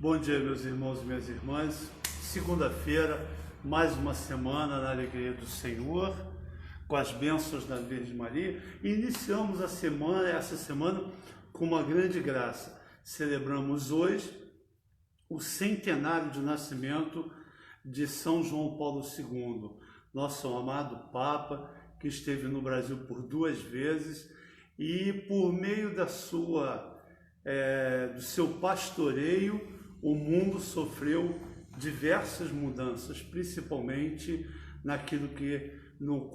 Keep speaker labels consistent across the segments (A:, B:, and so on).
A: Bom dia, meus irmãos e minhas irmãs. Segunda-feira, mais uma semana na alegria do Senhor, com as bênçãos da Virgem Maria. E iniciamos essa semana com uma grande graça. Celebramos hoje o centenário de nascimento de São João Paulo II, nosso amado Papa, que esteve no Brasil por 2 vezes e por meio do seu pastoreio, o mundo sofreu diversas mudanças, principalmente naquilo que no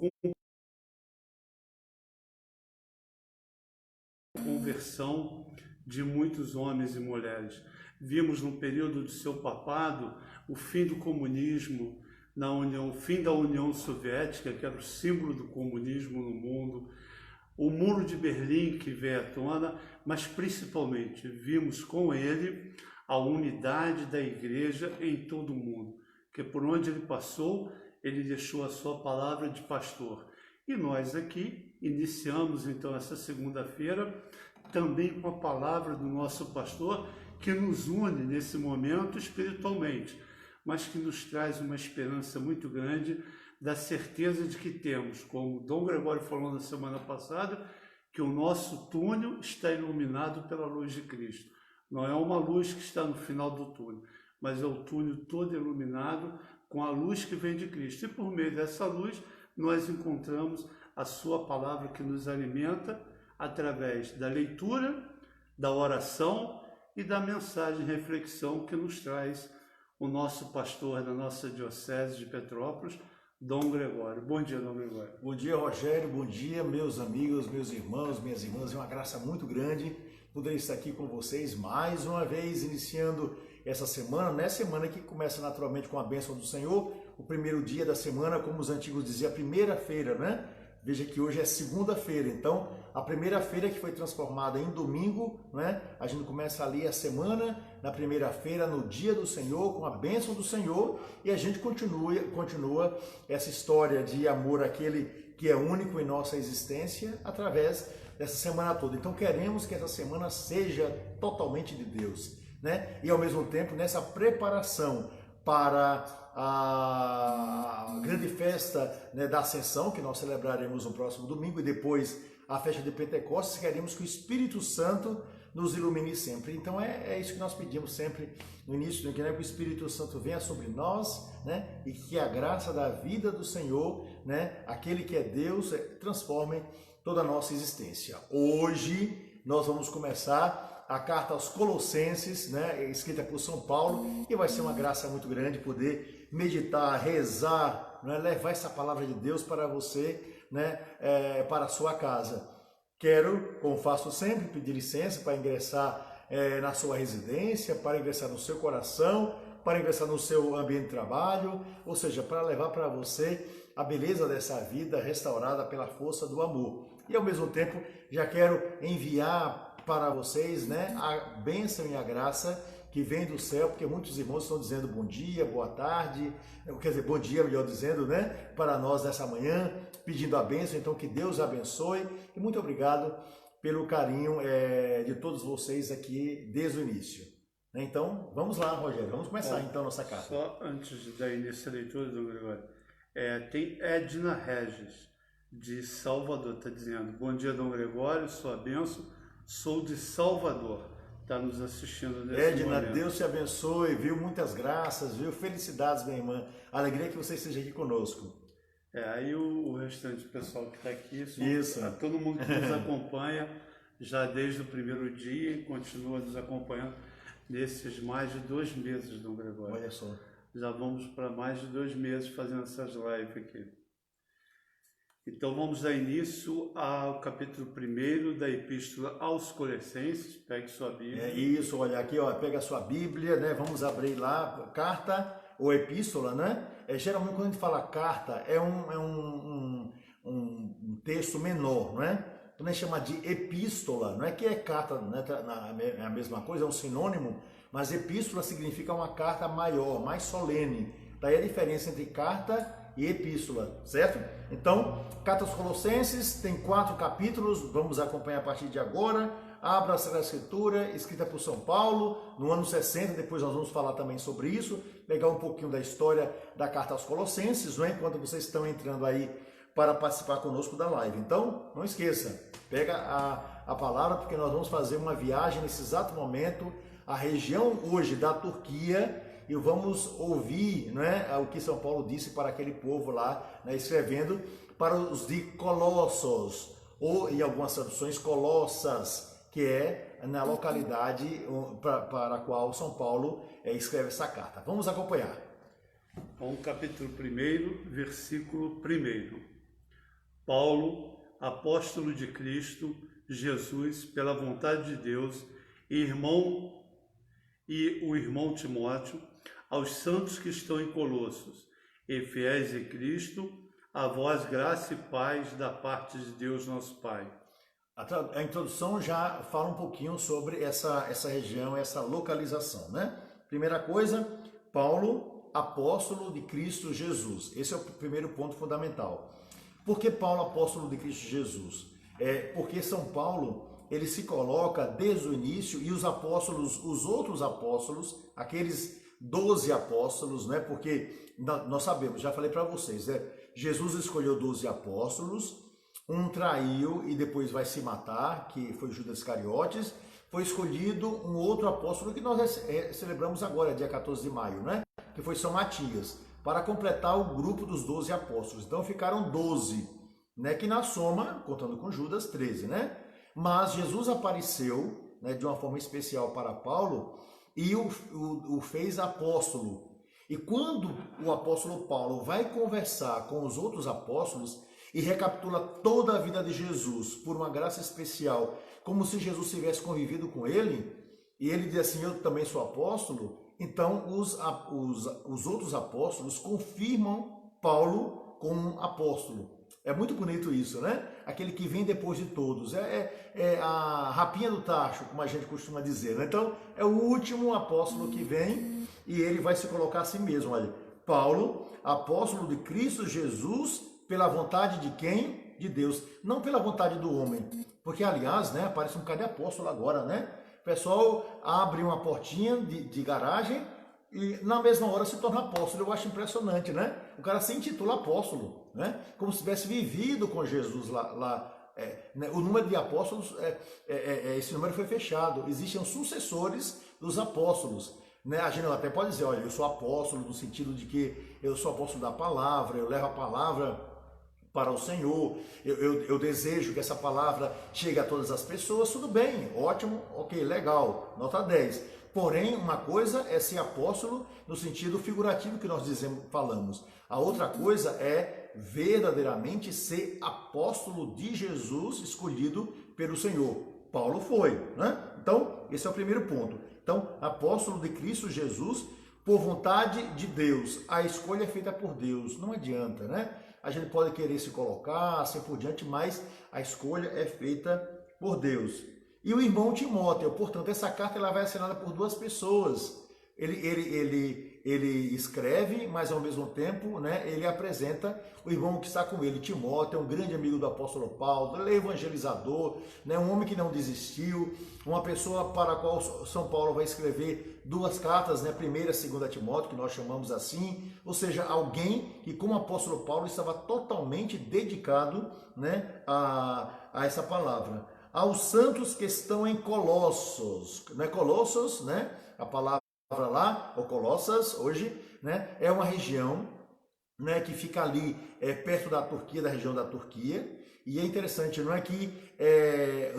A: conversão de muitos homens e mulheres. Vimos no período do seu papado o fim do comunismo na União, o fim da União Soviética, que era o símbolo do comunismo no mundo, o Muro de Berlim que veio à tona, mas principalmente vimos com ele a unidade da igreja em todo o mundo, que por onde ele passou, ele deixou a sua palavra de pastor. E nós aqui iniciamos então essa segunda-feira também com a palavra do nosso pastor, que nos une nesse momento espiritualmente, mas que nos traz uma esperança muito grande da certeza de que temos, como Dom Gregório falou na semana passada, que o nosso túnel está iluminado pela luz de Cristo. Não é uma luz que está no final do túnel, mas é o túnel todo iluminado com a luz que vem de Cristo. E por meio dessa luz, nós encontramos a sua palavra que nos alimenta através da leitura, da oração e da mensagem de reflexão que nos traz o nosso pastor da nossa Diocese de Petrópolis, Dom Gregório. Bom dia, Dom Gregório.
B: Bom dia, Rogério. Bom dia, meus amigos, meus irmãos, minhas irmãs. É uma graça muito grande poder estar aqui com vocês mais uma vez, iniciando essa semana, nessa semana que começa naturalmente com a bênção do Senhor, o primeiro dia da semana, como os antigos diziam, a primeira-feira, né? Veja que hoje é segunda-feira, então a primeira-feira que foi transformada em domingo, né? A gente começa ali a semana, na primeira-feira, no dia do Senhor, com a bênção do Senhor, e a gente continua essa história de amor àquele que é único em nossa existência, através dessa semana toda. Então queremos que essa semana seja totalmente de Deus, né? E ao mesmo tempo, nessa preparação para a grande festa, né, da Ascensão, que nós celebraremos no próximo domingo, e depois a festa de Pentecostes, queremos que o Espírito Santo nos ilumine sempre. Então é isso que nós pedimos sempre no início, que o Espírito Santo venha sobre nós, né, e que a graça da vida do Senhor, né, aquele que é Deus, transforme toda a nossa existência. Hoje nós vamos começar a carta aos Colossenses, né, escrita por São Paulo, e vai ser uma graça muito grande poder meditar, rezar, né, levar essa palavra de Deus para você, né, para a sua casa. Quero, como faço sempre, pedir licença para ingressar na sua residência, para ingressar no seu coração, para ingressar no seu ambiente de trabalho, ou seja, para levar para você a beleza dessa vida restaurada pela força do amor. E ao mesmo tempo já quero enviar para vocês, né, a bênção e a graça que vem do céu, porque muitos irmãos estão dizendo bom dia, boa tarde, quer dizer, bom dia, melhor dizendo, né, para nós nessa manhã, pedindo a bênção. Então que Deus abençoe e muito obrigado pelo carinho de todos vocês aqui desde o início. Então vamos lá, Rogério, vamos começar então nossa carta.
A: Só antes da início da leitura, Dom Gregório, tem Edna Regis, de Salvador, está dizendo: bom dia, Dom Gregório, sua bênção, sou de Salvador, está nos assistindo nesse
B: Edna,
A: momento.
B: Deus te abençoe, viu? Muitas graças, viu? Felicidades, minha irmã, alegria que você esteja aqui conosco.
A: Aí o restante do pessoal que está aqui,
B: isso,
A: todo mundo que nos acompanha já desde o primeiro dia e continua nos acompanhando nesses mais de 2 meses, Dom Gregório.
B: Olha só.
A: Já vamos para mais de 2 meses fazendo essas lives aqui. Então vamos dar início ao capítulo 1 da Epístola aos Colossenses. Pegue sua Bíblia.
B: É isso, olha aqui, ó, pega a sua Bíblia, né? Vamos abrir lá, carta ou epístola, né? Geralmente quando a gente fala carta é um texto menor, não é? Quando a gente chama de epístola, não é que é carta, né? É a mesma coisa, é um sinônimo, mas epístola significa uma carta maior, mais solene. Daí a diferença entre carta e epístola, certo? Então, carta aos Colossenses tem 4 capítulos, vamos acompanhar a partir de agora, abra a Sagrada Escritura, escrita por São Paulo, no ano 60, depois nós vamos falar também sobre isso, pegar um pouquinho da história da carta aos Colossenses, não é? Enquanto vocês estão entrando aí para participar conosco da live. Então, não esqueça, pega a palavra, porque nós vamos fazer uma viagem nesse exato momento, a região hoje da Turquia, e vamos ouvir, né, o que São Paulo disse para aquele povo lá, né, escrevendo para os de Colossos, ou em algumas traduções Colossas, que é na localidade para a qual São Paulo escreve essa carta. Vamos acompanhar.
A: Bom, capítulo 1, versículo 1. Paulo, apóstolo de Cristo Jesus, pela vontade de Deus, e o irmão Timóteo, aos santos que estão em Colossos, e fiéis em Cristo, a vós graça e paz da parte de Deus nosso Pai.
B: A introdução já fala um pouquinho sobre essa região, essa localização, né? Primeira coisa, Paulo, apóstolo de Cristo Jesus. Esse é o primeiro ponto fundamental. Por que Paulo, apóstolo de Cristo Jesus? Porque São Paulo, ele se coloca desde o início, e os apóstolos, os outros apóstolos, aqueles 12 apóstolos, né? Porque nós sabemos, já falei para vocês, né? Jesus escolheu 12 apóstolos, um traiu e depois vai se matar, que foi Judas Iscariotes. Foi escolhido um outro apóstolo que nós celebramos agora, dia 14 de maio, né? Que foi São Matias, para completar o grupo dos 12 apóstolos. Então ficaram 12, né? Que na soma, contando com Judas, 13, né? Mas Jesus apareceu, né, de uma forma especial para Paulo e o fez apóstolo. E quando o apóstolo Paulo vai conversar com os outros apóstolos e recapitula toda a vida de Jesus por uma graça especial, como se Jesus tivesse convivido com ele, e ele diz assim, eu também sou apóstolo, então os outros apóstolos confirmam Paulo como apóstolo. É muito bonito isso, né? Aquele que vem depois de todos. É a rapinha do tacho, como a gente costuma dizer, né? Então, é o último apóstolo que vem e ele vai se colocar assim mesmo. Olha, Paulo, apóstolo de Cristo Jesus, pela vontade de quem? De Deus. Não pela vontade do homem. Porque, aliás, né, aparece um bocado de apóstolo agora, né? O pessoal abre uma portinha de garagem e na mesma hora se torna apóstolo. Eu acho impressionante, né? O cara se intitula apóstolo, né? Como se tivesse vivido com Jesus lá. Né? O número de apóstolos, esse número foi fechado. Existem sucessores dos apóstolos, né? A gente até pode dizer, olha, eu sou apóstolo no sentido de que eu sou apóstolo da palavra, eu levo a palavra para o Senhor, eu desejo que essa palavra chegue a todas as pessoas. Tudo bem, ótimo, ok, legal, nota 10. Porém, uma coisa é ser apóstolo no sentido figurativo que nós falamos. A outra coisa é verdadeiramente ser apóstolo de Jesus escolhido pelo Senhor. Paulo foi, né? Então, esse é o primeiro ponto. Então, apóstolo de Cristo Jesus por vontade de Deus. A escolha é feita por Deus. Não adianta, né? A gente pode querer se colocar, assim por diante, mas a escolha é feita por Deus. E o irmão Timóteo, portanto, essa carta ela vai assinada por duas pessoas. Ele escreve, mas ao mesmo tempo, né, ele apresenta o irmão que está com ele, Timóteo, um grande amigo do apóstolo Paulo, ele é evangelizador, né, um homem que não desistiu, uma pessoa para a qual São Paulo vai escrever duas cartas, né, 1ª e 2ª Timóteo, que nós chamamos assim, ou seja, alguém que, como o apóstolo Paulo, estava totalmente dedicado, né, a essa palavra. Aos santos que estão em Colossos, né, Colossos, né, a palavra lá, ou Colossas, hoje, né, é uma região, né, que fica ali perto da Turquia, da região da Turquia, e é interessante, não é que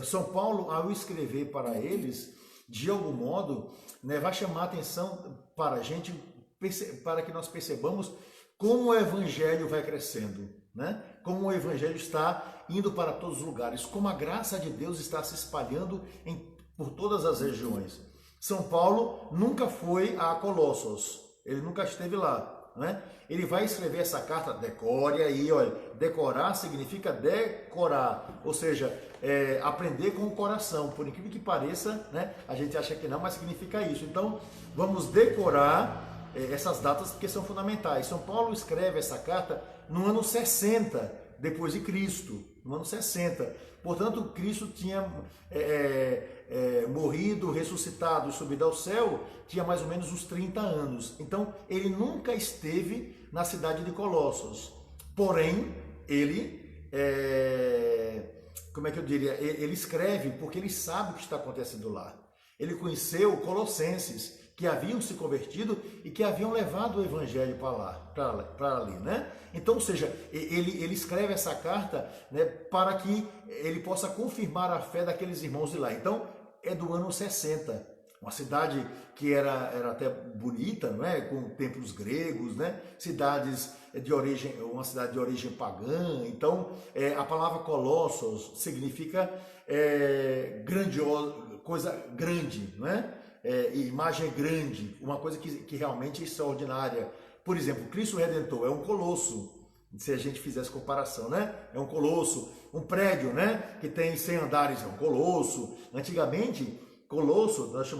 B: São Paulo, ao escrever para eles, de algum modo, né, vai chamar a atenção para a gente, para que nós percebamos como o evangelho vai crescendo, né, como o evangelho está indo para todos os lugares, como a graça de Deus está se espalhando por todas as regiões. São Paulo nunca foi a Colossos, ele nunca esteve lá, né? Ele vai escrever essa carta, decore aí, olha, decorar significa decorar, ou seja, aprender com o coração, por incrível que pareça, né? A gente acha que não, mas significa isso. Então, vamos decorar essas datas porque são fundamentais. São Paulo escreve essa carta no ano 60 depois de Cristo, no ano 60, Portanto, Cristo tinha morrido, ressuscitado e subido ao céu, tinha mais ou menos uns 30 anos. Então, ele nunca esteve na cidade de Colossos. Porém, ele, como é que eu diria? Ele escreve porque ele sabe o que está acontecendo lá. Ele conheceu Colossenses, que haviam se convertido e que haviam levado o evangelho para ali, né? Então, ou seja, ele escreve essa carta, né, para que ele possa confirmar a fé daqueles irmãos de lá. Então, é do ano 60, uma cidade que era até bonita, não é? Com templos gregos, né? Uma cidade de origem pagã. Então, a palavra Colossos significa grandioso, coisa grande, não é? Imagem grande, uma coisa que realmente é extraordinária. Por exemplo, Cristo Redentor é um colosso, se a gente fizesse comparação, né? É um colosso. Um prédio, né, que tem 100 andares é um colosso. Antigamente, colosso, nós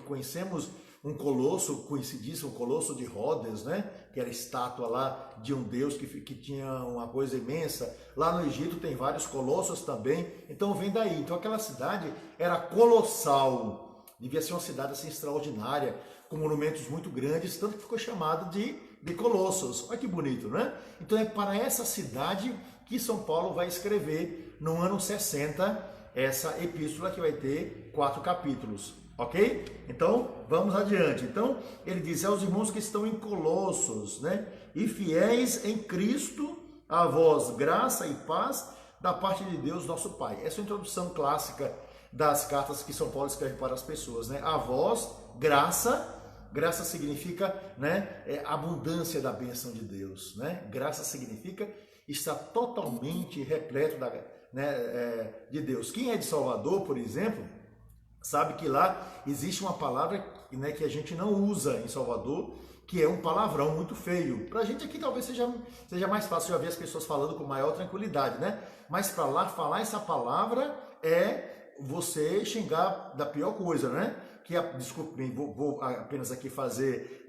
B: conhecemos um colosso, conhecidíssimo colosso de Rhodes, né, que era estátua lá de um deus que tinha uma coisa imensa. Lá no Egito tem vários colossos também, então vem daí. Então aquela cidade era colossal. Devia ser uma cidade assim extraordinária, com monumentos muito grandes, tanto que ficou chamado de Colossos. Olha que bonito, né? Então é para essa cidade que São Paulo vai escrever no ano 60 essa epístola, que vai ter 4 capítulos, ok? Então vamos adiante. Então ele diz aos irmãos que estão em Colossos, né? E fiéis em Cristo, a vós graça e paz da parte de Deus nosso Pai. Essa é a introdução clássica das cartas que São Paulo escreve para as pessoas, né? A vós, graça significa, né, abundância da bênção de Deus, né? Graça significa estar totalmente repleto de Deus. Quem é de Salvador, por exemplo, sabe que lá existe uma palavra, né, que a gente não usa em Salvador, que é um palavrão muito feio. Para a gente aqui talvez seja mais fácil já ver as pessoas falando com maior tranquilidade, né? Mas para lá, falar essa palavra é você xingar da pior coisa, né? Desculpe, vou apenas aqui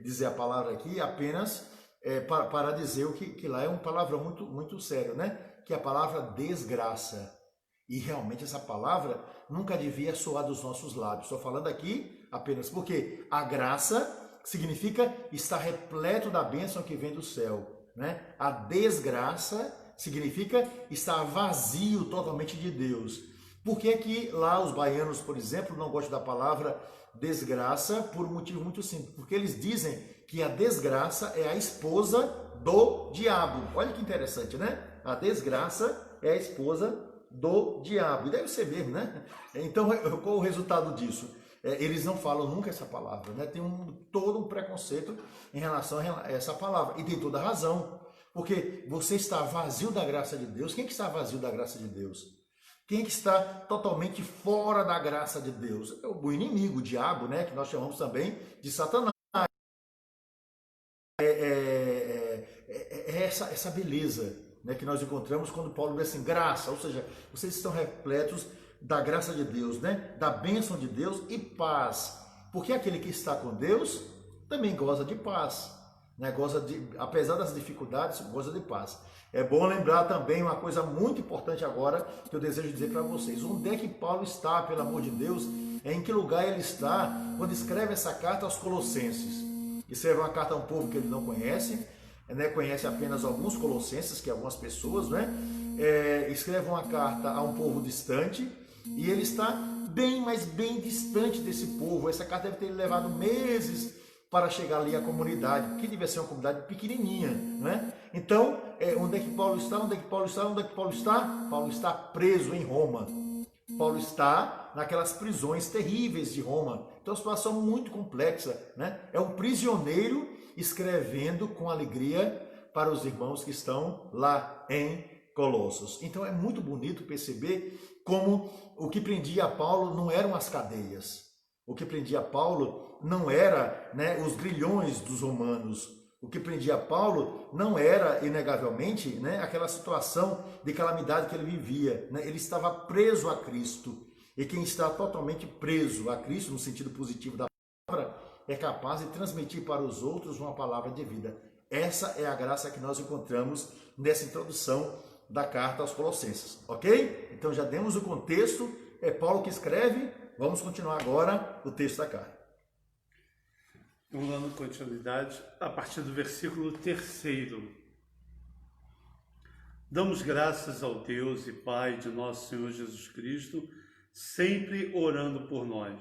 B: dizer a palavra aqui, apenas para dizer que lá é um palavrão muito, muito sério, né? Que é a palavra desgraça. E realmente essa palavra nunca devia soar dos nossos lábios. Estou falando aqui apenas porque a graça significa estar repleto da bênção que vem do céu, né? A desgraça significa estar vazio totalmente de Deus. Por que que lá os baianos, por exemplo, não gostam da palavra desgraça? Por um motivo muito simples, porque eles dizem que a desgraça é a esposa do diabo. Olha que interessante, né? A desgraça é a esposa do diabo. E deve ser mesmo, né? Então, qual o resultado disso? Eles não falam nunca essa palavra, né? Tem todo um preconceito em relação a essa palavra. E tem toda a razão. Porque você está vazio da graça de Deus. Quem é que está vazio da graça de Deus? Quem é que está totalmente fora da graça de Deus? É o inimigo, o diabo, né? Que nós chamamos também de Satanás. Essa beleza, né, que nós encontramos quando Paulo diz assim, graça, ou seja, vocês estão repletos da graça de Deus, né? Da bênção de Deus e paz. Porque aquele que está com Deus também goza de paz, né? Apesar das dificuldades, goza de paz. É bom lembrar também uma coisa muito importante agora, que eu desejo dizer para vocês. Onde é que Paulo está, pelo amor de Deus? Em que lugar ele está quando escreve essa carta aos Colossenses? Escreve uma carta a um povo que ele não conhece, né? Conhece apenas alguns colossenses, que é algumas pessoas, né? Escreve uma carta a um povo distante, e ele está bem, mas bem distante desse povo. Essa carta deve ter levado meses para chegar ali à comunidade, que devia ser uma comunidade pequenininha, né? Então, onde é que Paulo está? Onde é que Paulo está? Onde é que Paulo está? Paulo está preso em Roma. Paulo está naquelas prisões terríveis de Roma. Então, é uma situação muito complexa, né? É um prisioneiro escrevendo com alegria para os irmãos que estão lá em Colossos. Então, é muito bonito perceber como o que prendia Paulo não eram as cadeias. O que prendia Paulo não era, né, os grilhões dos romanos. O que prendia Paulo não era, inegavelmente, né, aquela situação de calamidade que ele vivia, né? Ele estava preso a Cristo. E quem está totalmente preso a Cristo, no sentido positivo da palavra, é capaz de transmitir para os outros uma palavra de vida. Essa é a graça que nós encontramos nessa introdução da carta aos Colossenses, ok? Então já demos o contexto, é Paulo que escreve, vamos continuar agora o texto da carta.
A: Vamos dando continuidade a partir do versículo 3. Damos graças ao Deus e Pai de nosso Senhor Jesus Cristo, sempre orando por nós.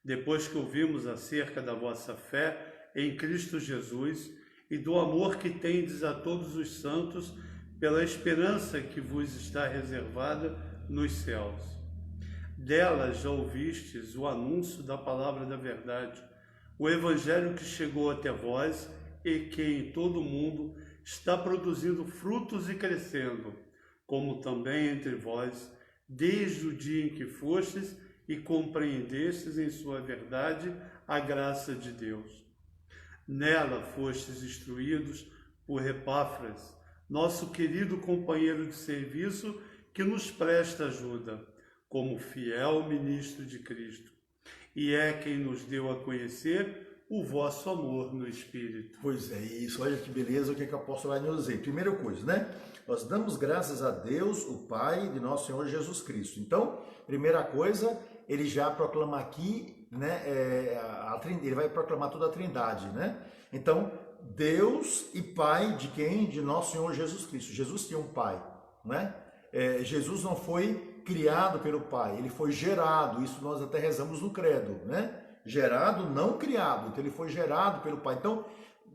A: Depois que ouvimos acerca da vossa fé em Cristo Jesus e do amor que tendes a todos os santos, pela esperança que vos está reservada nos céus. Dela já ouvistes o anúncio da palavra da verdade, o evangelho que chegou até vós e que em todo o mundo está produzindo frutos e crescendo, como também entre vós, desde o dia em que fostes e compreendestes em sua verdade a graça de Deus. Nela fostes instruídos por Epáfras, nosso querido companheiro de serviço, que nos presta ajuda, como fiel ministro de Cristo, e é quem nos deu a conhecer o vosso amor no Espírito.
B: Pois é isso, olha que beleza o que o apóstolo vai nos dizer. Primeira coisa, né? Nós damos graças a Deus, o Pai de nosso Senhor Jesus Cristo. Então, primeira coisa, ele já proclama aqui, né? Ele vai proclamar toda a Trindade, né? Então, Deus e Pai de quem? De nosso Senhor Jesus Cristo. Jesus tinha um Pai, né? Jesus não foi criado pelo Pai, ele foi gerado, isso nós até rezamos no credo, né? Gerado, não criado, então ele foi gerado pelo Pai. Então,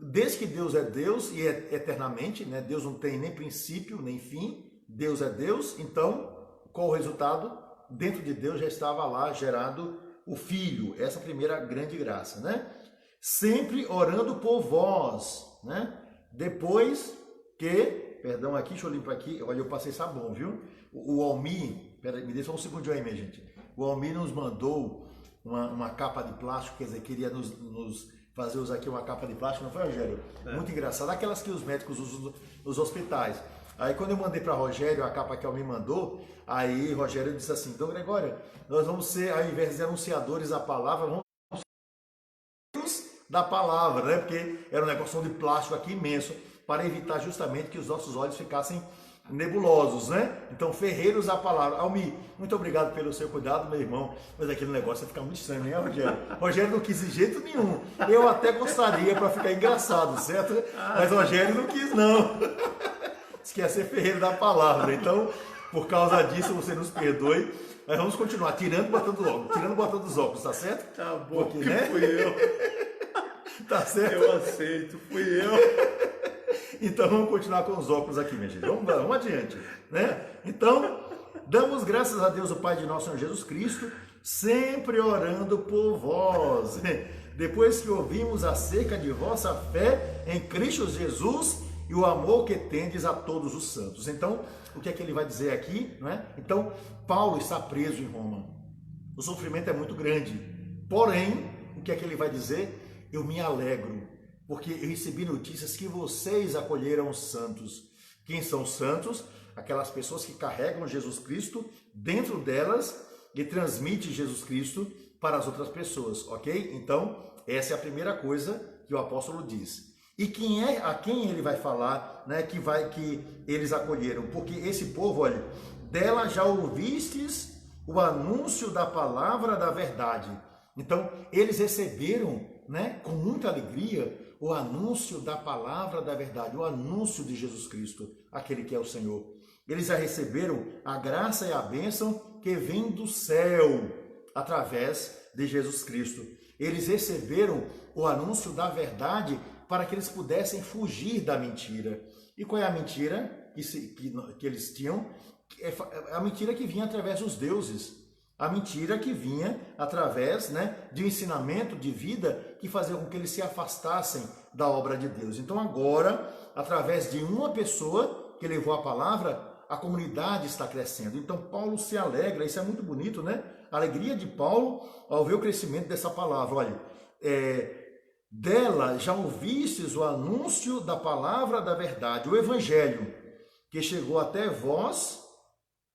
B: desde que Deus é Deus e é eternamente, né? Deus não tem nem princípio, nem fim, Deus é Deus, então, qual o resultado? Dentro de Deus já estava lá gerado o Filho, essa primeira grande graça, né? Sempre orando por vós, né? Depois que, perdão aqui, deixa eu limpar aqui, olha, eu passei sabão, viu? O Almi, peraí, me deixa um segundinho aí, minha gente. O Almi nos mandou uma capa de plástico, quer dizer, queria nos fazer usar aqui uma capa de plástico, não foi, Rogério? Muito engraçado, aquelas que os médicos usam nos hospitais. Aí quando eu mandei para Rogério a capa que ele me mandou, aí Rogério disse assim: Dom Gregório, nós vamos ser, ao invés de anunciadores da palavra, vamos da palavra, né? Porque era um negócio de plástico aqui imenso, para evitar justamente que os nossos olhos ficassem nebulosos, né? Então, ferreiros da palavra. Almi, muito obrigado pelo seu cuidado, meu irmão. Mas aquele negócio vai ficar muito estranho, né, Rogério? Rogério não quis de jeito nenhum. Eu até gostaria para ficar engraçado, certo? Mas Rogério não quis, não. Diz que ia ser ferreiro da palavra. Então, por causa disso, você nos perdoe. Mas vamos continuar tirando e botando óculos. Tirando e botando os óculos, tá certo?
A: Tá bom, porque,
B: né?
A: Fui eu.
B: Tá certo?
A: Eu aceito, fui eu.
B: Então vamos continuar com os óculos aqui, minha gente. Vamos adiante, né? Então, damos graças a Deus, o Pai de nosso Senhor Jesus Cristo, sempre orando por vós. Depois que ouvimos acerca de vossa fé em Cristo Jesus e o amor que tendes a todos os santos. Então, o que é que ele vai dizer aqui, não é? Então, Paulo está preso em Roma. O sofrimento é muito grande. Porém, o que é que ele vai dizer? Eu me alegro, porque eu recebi notícias que vocês acolheram os santos. Quem são os santos? Aquelas pessoas que carregam Jesus Cristo dentro delas e transmitem Jesus Cristo para as outras pessoas, ok? Então, essa é a primeira coisa que o apóstolo diz. E a quem ele vai falar, né, que eles acolheram? Porque esse povo, olha, dela já ouvistes o anúncio da palavra da verdade. Então, eles receberam, né, com muita alegria, o anúncio da palavra da verdade, o anúncio de Jesus Cristo, aquele que é o Senhor. Eles já receberam a graça e a bênção que vem do céu, através de Jesus Cristo. Eles receberam o anúncio da verdade para que eles pudessem fugir da mentira. E qual é a mentira que eles tinham? É a mentira que vinha através dos deuses. A mentira que vinha através, né, de um ensinamento de vida que fazia com que eles se afastassem da obra de Deus. Então agora, através de uma pessoa que levou a palavra, a comunidade está crescendo. Então Paulo se alegra, isso é muito bonito, né? A alegria de Paulo ao ver o crescimento dessa palavra. Olha, dela já ouvistes o anúncio da palavra da verdade, o evangelho, que chegou até vós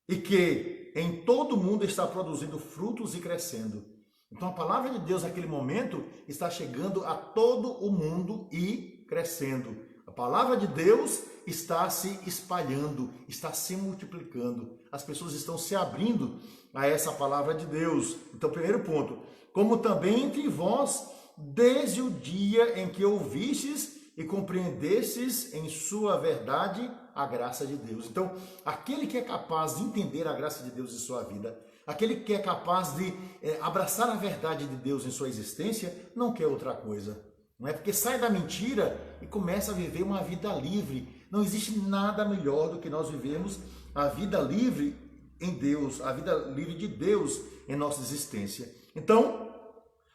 B: e que em todo mundo está produzindo frutos e crescendo. Então a palavra de Deus naquele momento está chegando a todo o mundo e crescendo. A palavra de Deus está se espalhando, está se multiplicando. As pessoas estão se abrindo a essa palavra de Deus. Então, primeiro ponto, como também entre vós, desde o dia em que ouvistes e compreendestes em sua verdade a graça de Deus. Então, aquele que é capaz de entender a graça de Deus em sua vida, aquele que é capaz de abraçar a verdade de Deus em sua existência, não quer outra coisa. Não é? Porque sai da mentira e começa a viver uma vida livre. Não existe nada melhor do que nós vivemos a vida livre em Deus, a vida livre de Deus em nossa existência. Então,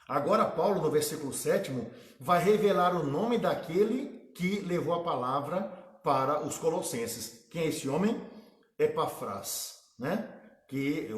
B: agora Paulo, no versículo 7º, vai revelar o nome daquele que levou a palavra para os colossenses. Quem é esse homem? Epafras, né? Que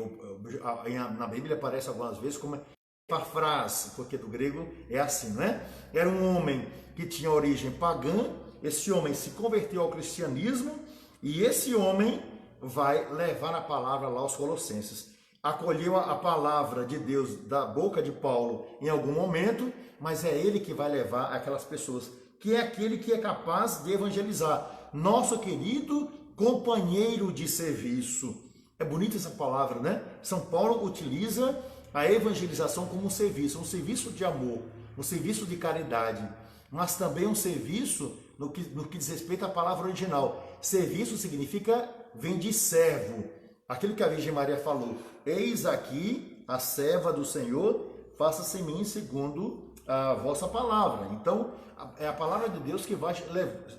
B: na Bíblia aparece algumas vezes como Epafras, porque do grego é assim, né? Era um homem que tinha origem pagã, esse homem se converteu ao cristianismo e esse homem vai levar a palavra lá aos colossenses. Acolheu a palavra de Deus da boca de Paulo em algum momento, mas é ele que vai levar aquelas pessoas, que é aquele que é capaz de evangelizar. Nosso querido companheiro de serviço. É bonita essa palavra, né? São Paulo utiliza a evangelização como um serviço de amor, um serviço de caridade, mas também um serviço no que diz respeito à palavra original. Serviço significa, vem de servo. Aquilo que a Virgem Maria falou, eis aqui a serva do Senhor, faça-se em mim segundo a vossa palavra. Então, é a palavra de Deus que vai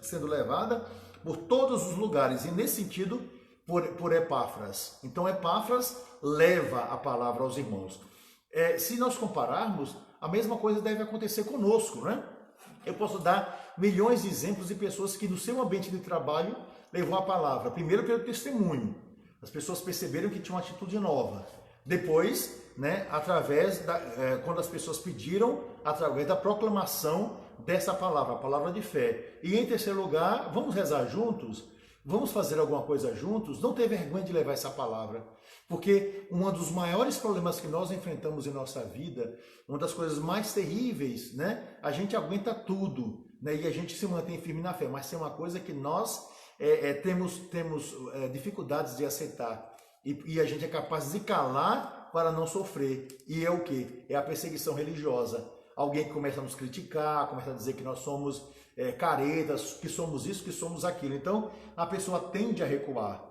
B: sendo levada por todos os lugares, e nesse sentido, por Epáfras. Então, Epáfras leva a palavra aos irmãos. Se nós compararmos, a mesma coisa deve acontecer conosco, né? Eu posso dar milhões de exemplos de pessoas que no seu ambiente de trabalho levou a palavra. Primeiro pelo testemunho. As pessoas perceberam que tinha uma atitude nova. Depois, né, quando as pessoas pediram, através da proclamação dessa palavra, a palavra de fé. E em terceiro lugar, vamos rezar juntos? Vamos fazer alguma coisa juntos? Não ter vergonha de levar essa palavra. Porque um dos maiores problemas que nós enfrentamos em nossa vida, uma das coisas mais terríveis, né? A gente aguenta tudo, né? E a gente se mantém firme na fé. Mas tem uma coisa que nós temos dificuldades de aceitar. E a gente é capaz de calar para não sofrer. E é o quê? É a perseguição religiosa. Alguém que começa a nos criticar, começa a dizer que nós somos caretas, que somos isso, que somos aquilo. Então, a pessoa tende a recuar.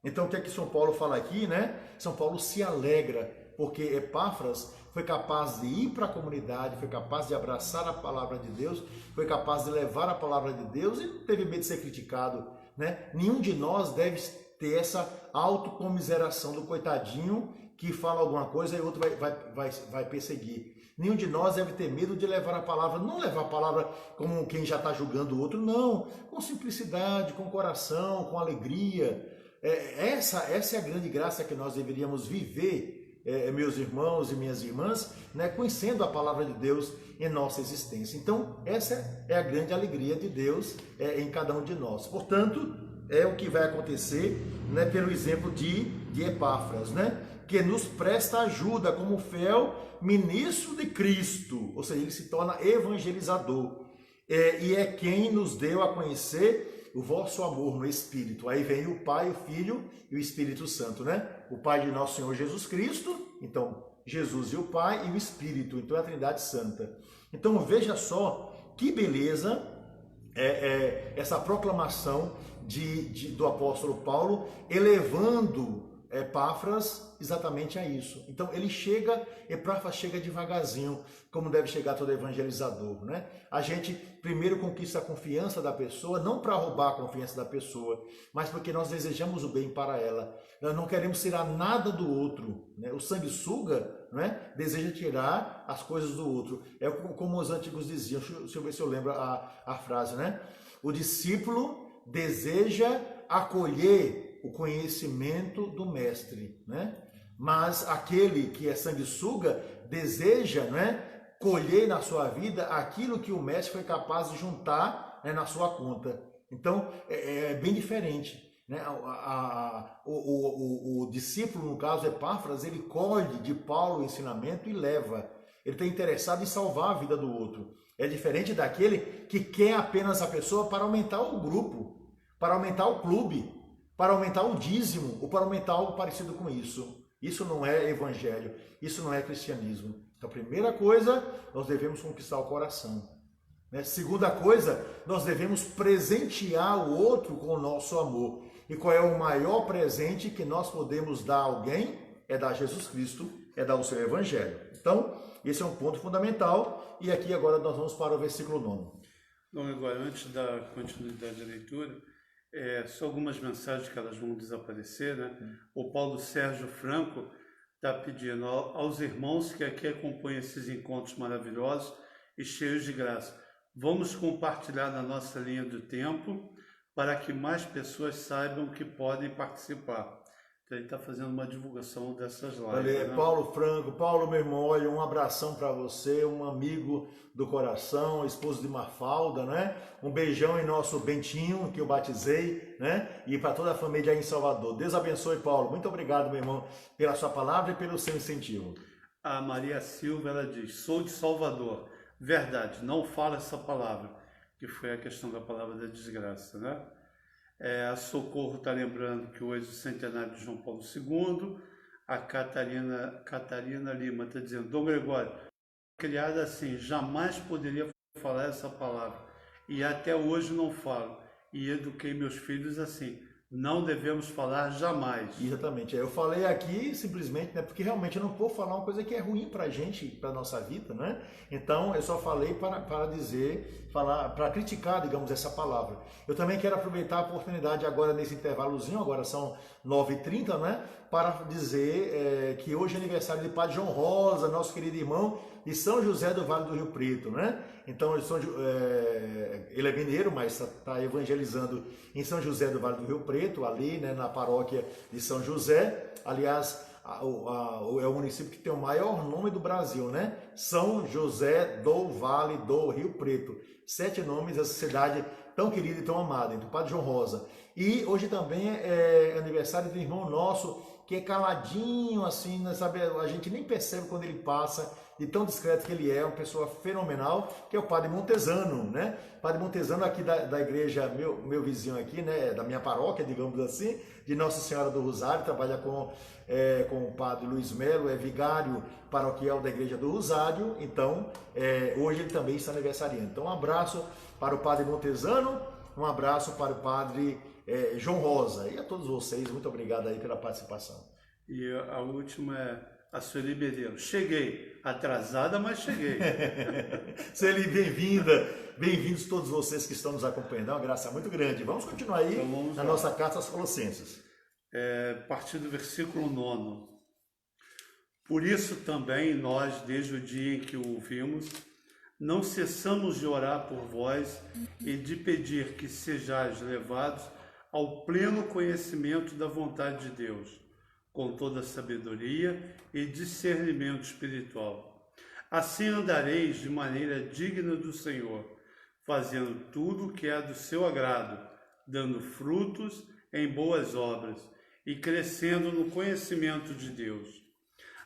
B: Então, o que é que São Paulo fala aqui, né? São Paulo se alegra, porque Epáfras foi capaz de ir para a comunidade, foi capaz de abraçar a palavra de Deus, foi capaz de levar a palavra de Deus e não teve medo de ser criticado, né? Nenhum de nós deve ter essa autocomiseração do coitadinho que fala alguma coisa e o outro vai perseguir. Nenhum de nós deve ter medo de levar a palavra, não levar a palavra como quem já está julgando o outro, não, com simplicidade, com coração, com alegria. Essa é a grande graça que nós deveríamos viver, meus irmãos e minhas irmãs, né, conhecendo a palavra de Deus em nossa existência. Então, essa é a grande alegria de Deus em cada um de nós. Portanto, é o que vai acontecer, né, pelo exemplo de Epáfras, né, que nos presta ajuda como fiel ministro de Cristo, ou seja, ele se torna evangelizador, e é quem nos deu a conhecer o vosso amor no Espírito. Aí vem o Pai, o Filho e o Espírito Santo, né? O Pai de nosso Senhor Jesus Cristo, então Jesus e o Pai, e o Espírito, então é a Trindade Santa. Então veja só que beleza essa proclamação do apóstolo Paulo, elevando Epáfras exatamente a isso. Então Epáfras chega devagarzinho, como deve chegar todo evangelizador, né? A gente primeiro conquista a confiança da pessoa, não para roubar a confiança da pessoa, mas porque nós desejamos o bem para ela. Nós não queremos tirar nada do outro, né? O sanguessuga, né, deseja tirar as coisas do outro. É como os antigos diziam, deixa eu ver se eu lembro a frase, né? O discípulo deseja acolher o conhecimento do mestre, né? Mas aquele que é sanguessuga deseja, né, colher na sua vida aquilo que o mestre foi capaz de juntar, né, na sua conta. Então, é bem diferente, né? O discípulo, no caso Epáfras, ele colhe de Paulo o ensinamento e leva. Ele está interessado em salvar a vida do outro. É diferente daquele que quer apenas a pessoa para aumentar o grupo, para aumentar o clube, para aumentar o dízimo ou para aumentar algo parecido com isso. Isso não é evangelho, isso não é cristianismo. Então, a primeira coisa, nós devemos conquistar o coração. Né? Segunda coisa, nós devemos presentear o outro com o nosso amor. E qual é o maior presente que nós podemos dar a alguém? É dar Jesus Cristo, é dar o seu evangelho. Então, esse é um ponto fundamental. E aqui agora nós vamos para o versículo 9.
A: Então, agora, antes da continuidade da leitura, só algumas mensagens que elas vão desaparecer, né? O Paulo Sérgio Franco está pedindo aos irmãos que aqui acompanham esses encontros maravilhosos e cheios de graça. Vamos compartilhar na nossa linha do tempo para que mais pessoas saibam que podem participar. Então, ele está fazendo uma divulgação dessas lives.
B: Olha,
A: né?
B: Paulo Franco, Paulo, meu irmão, olha, um abração para você, um amigo do coração, esposo de Mafalda, né? Um beijão em nosso Bentinho, que eu batizei, né? E para toda a família aí em Salvador. Deus abençoe, Paulo. Muito obrigado, meu irmão, pela sua palavra e pelo seu incentivo.
A: A Maria Silva, ela diz, sou de Salvador. Verdade, não fala essa palavra, que foi a questão da palavra da desgraça, né? A Socorro está lembrando que hoje é o centenário de João Paulo II. A Catarina Lima está dizendo, Dom Gregório, criada assim, jamais poderia falar essa palavra. E até hoje não falo. E eduquei meus filhos assim, não devemos falar jamais.
B: Exatamente. Eu falei aqui simplesmente, né, porque realmente eu não vou falar uma coisa que é ruim para a gente, para a nossa vida, né? Então eu só falei para dizer, para criticar, digamos, essa palavra. Eu também quero aproveitar a oportunidade agora nesse intervalozinho, agora são 9h30, né? Para dizer que hoje é aniversário de Padre João Rosa, nosso querido irmão de São José do Vale do Rio Preto, né? Então ele é mineiro, mas está evangelizando em São José do Vale do Rio Preto, ali, né, na paróquia de São José. Aliás, é o município que tem o maior nome do Brasil, né? São José do Vale do Rio Preto. 7 nomes dessa cidade tão querida e tão amada, do Padre João Rosa. E hoje também é aniversário do irmão nosso, que é caladinho, assim, né, sabe? A gente nem percebe quando ele passa, de tão discreto que ele é, uma pessoa fenomenal, que é o Padre Montesano, né? Padre Montesano aqui da igreja, meu vizinho aqui, né? Da minha paróquia, digamos assim, de Nossa Senhora do Rosário, trabalha com o Padre Luiz Melo, é vigário paroquial da igreja do Rosário, então hoje ele também está aniversariando. Então um abraço para o Padre Montesano, um abraço para o Padre João Rosa, e a todos vocês, muito obrigado aí pela participação.
A: E a última é a Sueli Medeiros. Cheguei, atrasada, mas cheguei.
B: Sueli, bem-vinda, bem-vindos todos vocês que estão nos acompanhando, é uma graça muito grande. Vamos continuar aí então, na nossa carta aos Colossenses.
A: A partir do versículo 9. Por isso também nós, desde o dia em que o ouvimos, não cessamos de orar por vós e de pedir que sejais levados ao pleno conhecimento da vontade de Deus, com toda a sabedoria e discernimento espiritual. Assim andareis de maneira digna do Senhor, fazendo tudo o que é do seu agrado, dando frutos em boas obras e crescendo no conhecimento de Deus,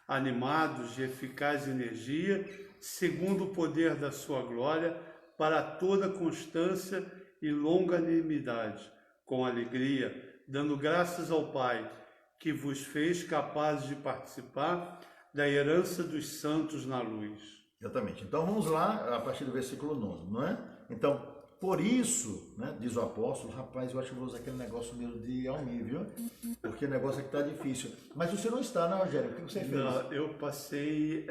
A: animados de eficaz energia, segundo o poder da sua glória, para toda constância e longanimidade, com alegria, dando graças ao Pai, que vos fez capazes de participar da herança dos santos na luz.
B: Exatamente. Então vamos lá, a partir do versículo 9, não é? Então, por isso, né, diz o apóstolo, rapaz, eu acho que vou usar aquele negócio mesmo de Almir, viu? Porque o negócio aqui está difícil. Mas você não está, né, Rogério? O que você fez?
A: Não, eu passei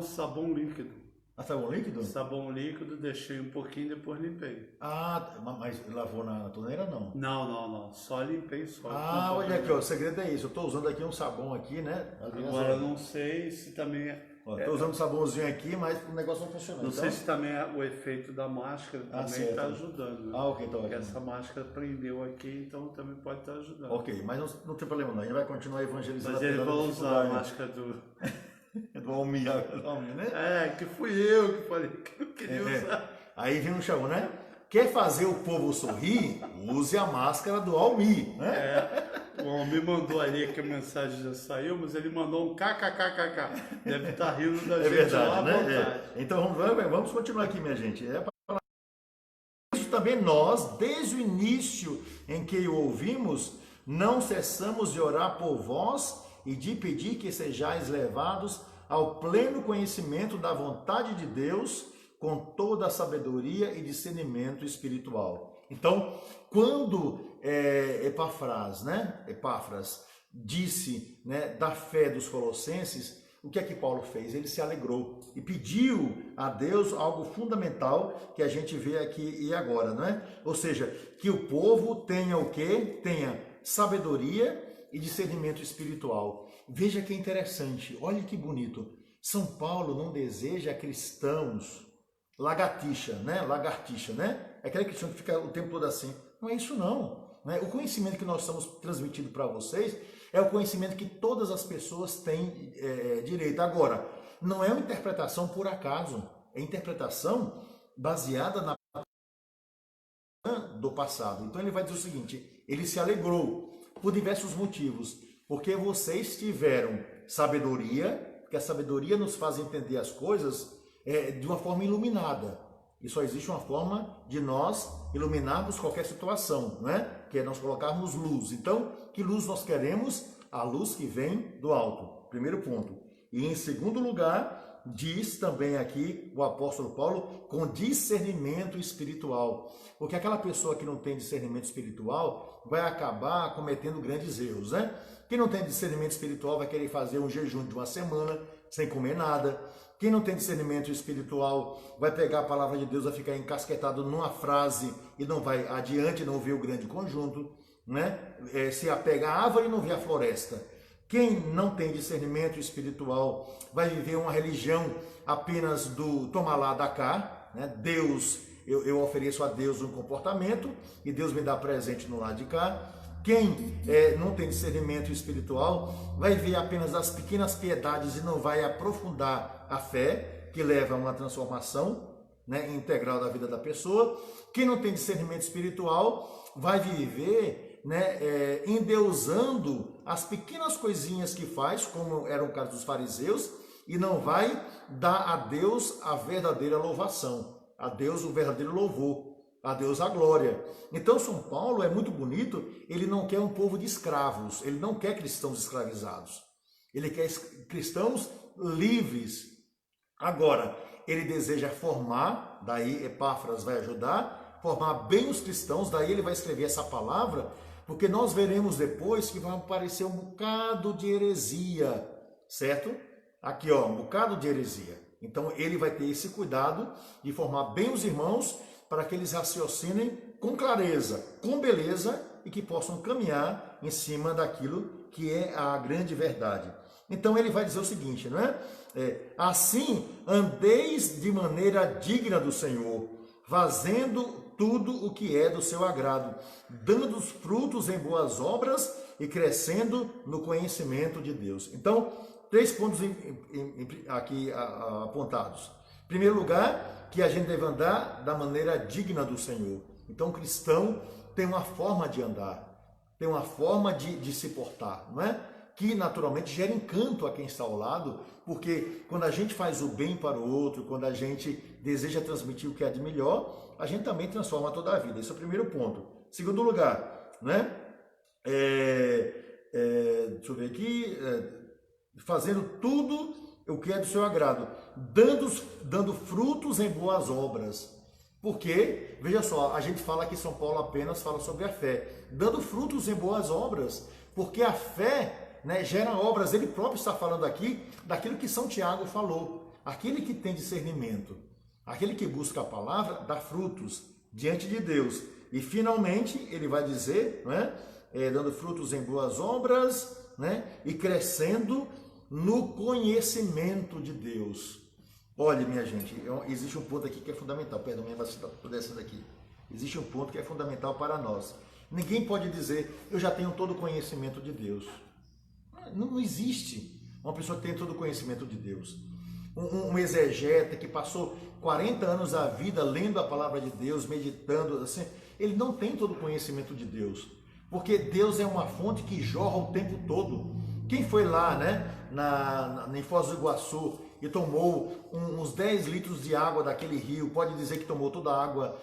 A: sabão líquido.
B: Ah, sabão líquido?
A: Sabão líquido, deixei um pouquinho e depois limpei.
B: Ah, mas lavou na torneira não?
A: Não, só limpei só.
B: Ah, olha aqui, ó, o segredo é isso, eu estou usando aqui um sabão aqui, né?
A: Agora eu não sei se também
B: estou usando um sabãozinho aqui, mas o negócio não funciona.
A: Não sei se também o efeito da máscara também está ajudando. Né?
B: Ah, ok, então.
A: Porque essa máscara prendeu aqui, então também pode estar ajudando.
B: Ok, mas não tem problema não, a gente vai continuar evangelizando.
A: Mas ele vai usar a máscara
B: do Almir, né?
A: Que fui eu que falei que eu queria usar.
B: Aí vem um chão, né? Quer fazer o povo sorrir? Use a máscara do Almir, né?
A: O Almir mandou ali que a mensagem já saiu, mas ele mandou um kkkk. Deve estar rindo da gente
B: verdade,
A: lá à
B: né?
A: vontade.
B: Então vamos continuar aqui, minha gente. também nós, desde o início em que o ouvimos, não cessamos de orar por vós e de pedir que sejais levados ao pleno conhecimento da vontade de Deus, com toda a sabedoria e discernimento espiritual. Então, quando Epáfras disse, da fé dos colossenses, o que é que Paulo fez? Ele se alegrou e pediu a Deus algo fundamental que a gente vê aqui e agora, não é? Ou seja, que o povo tenha o quê? Tenha sabedoria e discernimento espiritual. Veja que interessante, olha que bonito. São Paulo não deseja cristãos lagartixa, né? É aquele cristão que fica o tempo todo assim. Não é isso não. O conhecimento que nós estamos transmitindo para vocês é o conhecimento que todas as pessoas têm direito. Agora, não é uma interpretação por acaso, é interpretação baseada na do passado. Então ele vai dizer o seguinte, ele se alegrou por diversos motivos, porque vocês tiveram sabedoria, que a sabedoria nos faz entender as coisas de uma forma iluminada. E só existe uma forma de nós iluminarmos qualquer situação, que é nós colocarmos luz. Então, que luz nós queremos? A luz que vem do alto. Primeiro ponto. E em segundo lugar, diz também aqui o apóstolo Paulo, com discernimento espiritual. Porque aquela pessoa que não tem discernimento espiritual vai acabar cometendo grandes erros, Quem não tem discernimento espiritual vai querer fazer um jejum de uma semana sem comer nada. Quem não tem discernimento espiritual vai pegar a palavra de Deus, vai ficar encasquetado numa frase e não vai adiante, não vê o grande conjunto, se apega à árvore e não vê a floresta. Quem não tem discernimento espiritual vai viver uma religião apenas do toma lá, dá cá, Deus, eu ofereço a Deus um comportamento e Deus me dá presente no lado de cá. Quem não tem discernimento espiritual vai ver apenas as pequenas piedades e não vai aprofundar a fé, que leva a uma transformação integral da vida da pessoa. Quem não tem discernimento espiritual vai viver endeusando as pequenas coisinhas que faz, como era o caso dos fariseus, e não vai dar a Deus a verdadeira louvação, a Deus o verdadeiro louvor, a Deus a glória. Então São Paulo é muito bonito, ele não quer um povo de escravos, ele não quer cristãos escravizados, ele quer cristãos livres. Agora, ele deseja formar, daí Epáfras vai ajudar, formar bem os cristãos, daí ele vai escrever essa palavra, porque nós veremos depois que vai aparecer um bocado de heresia, certo? Aqui ó, um bocado de heresia. Então ele vai ter esse cuidado de formar bem os irmãos, para que eles raciocinem com clareza, com beleza e que possam caminhar em cima daquilo que é a grande verdade. Então ele vai dizer o seguinte, assim andeis de maneira digna do Senhor, fazendo tudo o que é do seu agrado, dando os frutos em boas obras e crescendo no conhecimento de Deus. Então, 3 pontos aqui apontados. Em primeiro lugar, que a gente deve andar da maneira digna do Senhor. Então o cristão tem uma forma de andar, tem uma forma de se portar, que naturalmente gera encanto a quem está ao lado, porque quando a gente faz o bem para o outro, quando a gente deseja transmitir o que é de melhor, a gente também transforma toda a vida. Esse é o primeiro ponto. Segundo lugar, deixa eu ver aqui, fazendo tudo o que é do seu agrado, dando frutos em boas obras. Porque, veja só, a gente fala que São Paulo apenas fala sobre a fé, dando frutos em boas obras, porque a fé gera obras. Ele próprio está falando aqui daquilo que São Tiago falou, aquele que tem discernimento, aquele que busca a palavra, dá frutos diante de Deus. E finalmente ele vai dizer, dando frutos em boas obras, e crescendo no conhecimento de Deus. Olha, minha gente, existe um ponto aqui que é fundamental. Perdão, minha vacina está descendo aqui. Existe um ponto que é fundamental para nós. Ninguém pode dizer, eu já tenho todo o conhecimento de Deus. Não existe uma pessoa que tem todo o conhecimento de Deus. Um exegeta que passou 40 anos da vida lendo a palavra de Deus, meditando, assim, ele não tem todo o conhecimento de Deus. Porque Deus é uma fonte que jorra o tempo todo. Quem foi lá, em Foz do Iguaçu, e tomou uns 10 litros de água daquele rio, pode dizer que tomou toda a água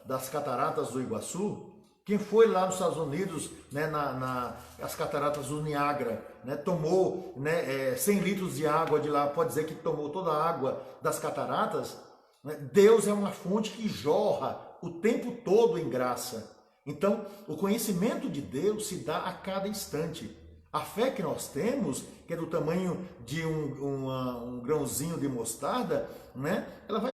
B: das cataratas do Iguaçu? Quem foi lá nos Estados Unidos, né, as cataratas do Niágara, né, tomou, né, 100 litros de água de lá, pode dizer que tomou toda a água das cataratas? Né? Deus é uma fonte que jorra o tempo todo em graça. Então, o conhecimento de Deus se dá a cada instante. A fé que nós temos, que é do tamanho de um grãozinho de mostarda, né, ela vai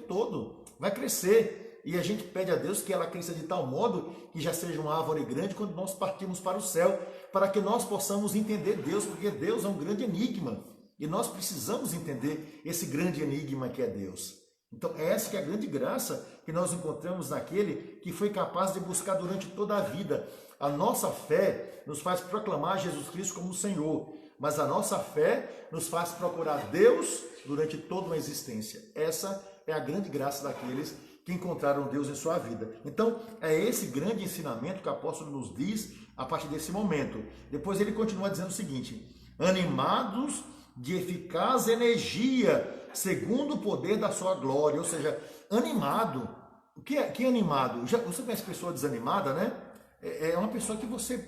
B: todo, vai crescer. E a gente pede a Deus que ela cresça de tal modo que já seja uma árvore grande quando nós partimos para o céu, para que nós possamos entender Deus, porque Deus é um grande enigma. E nós precisamos entender esse grande enigma que é Deus. Então essa que é a grande graça que nós encontramos naquele que foi capaz de buscar durante toda a vida. A nossa fé nos faz proclamar Jesus Cristo como o Senhor, mas a nossa fé nos faz procurar Deus durante toda uma existência. Essa é a grande graça daqueles que encontraram Deus em sua vida. Então, é esse grande ensinamento que o apóstolo nos diz a partir desse momento. Depois ele continua dizendo o seguinte: animados de eficaz energia, segundo o poder da sua glória. Ou seja, animado. O que é animado? Você conhece pessoa desanimada, né? É uma pessoa que você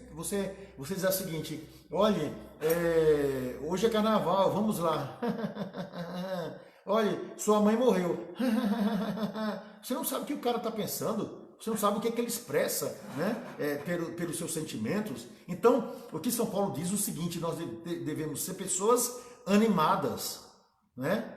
B: diz o seguinte: olha, hoje é carnaval, vamos lá. Olha, sua mãe morreu. Você não sabe o que o cara está pensando. Você não sabe o que é que ele expressa, né? Pelos seus sentimentos. Então, o que São Paulo diz é o seguinte: nós devemos ser pessoas animadas, né?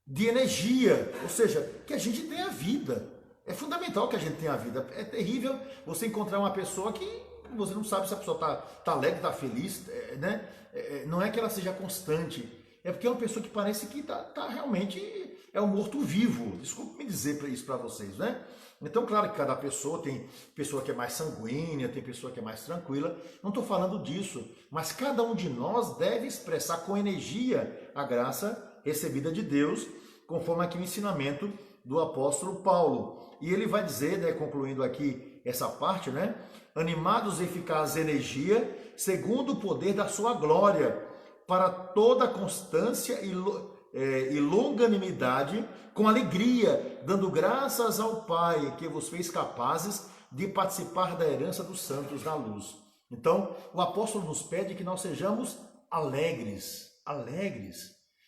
B: De energia, ou seja, que a gente tenha vida. É fundamental que a gente tenha vida. É terrível você encontrar uma pessoa que você não sabe se a pessoa está alegre, está feliz, né? Não é que ela seja constante, é porque é uma pessoa que parece que tá realmente é um morto-vivo. Desculpe me dizer isso para vocês, né? Então, claro que cada pessoa tem pessoa que é mais sanguínea, tem pessoa que é mais tranquila. Não estou falando disso, mas cada um de nós deve expressar com energia a graça recebida de Deus, conforme aqui o ensinamento do apóstolo Paulo. E ele vai dizer, né, concluindo aqui essa parte, né? Animados e eficaz energia, segundo o poder da sua glória, para toda constância e longanimidade, com alegria, dando graças ao Pai, que vos fez capazes de participar da herança dos santos na luz. Então, o apóstolo nos pede que nós sejamos alegres.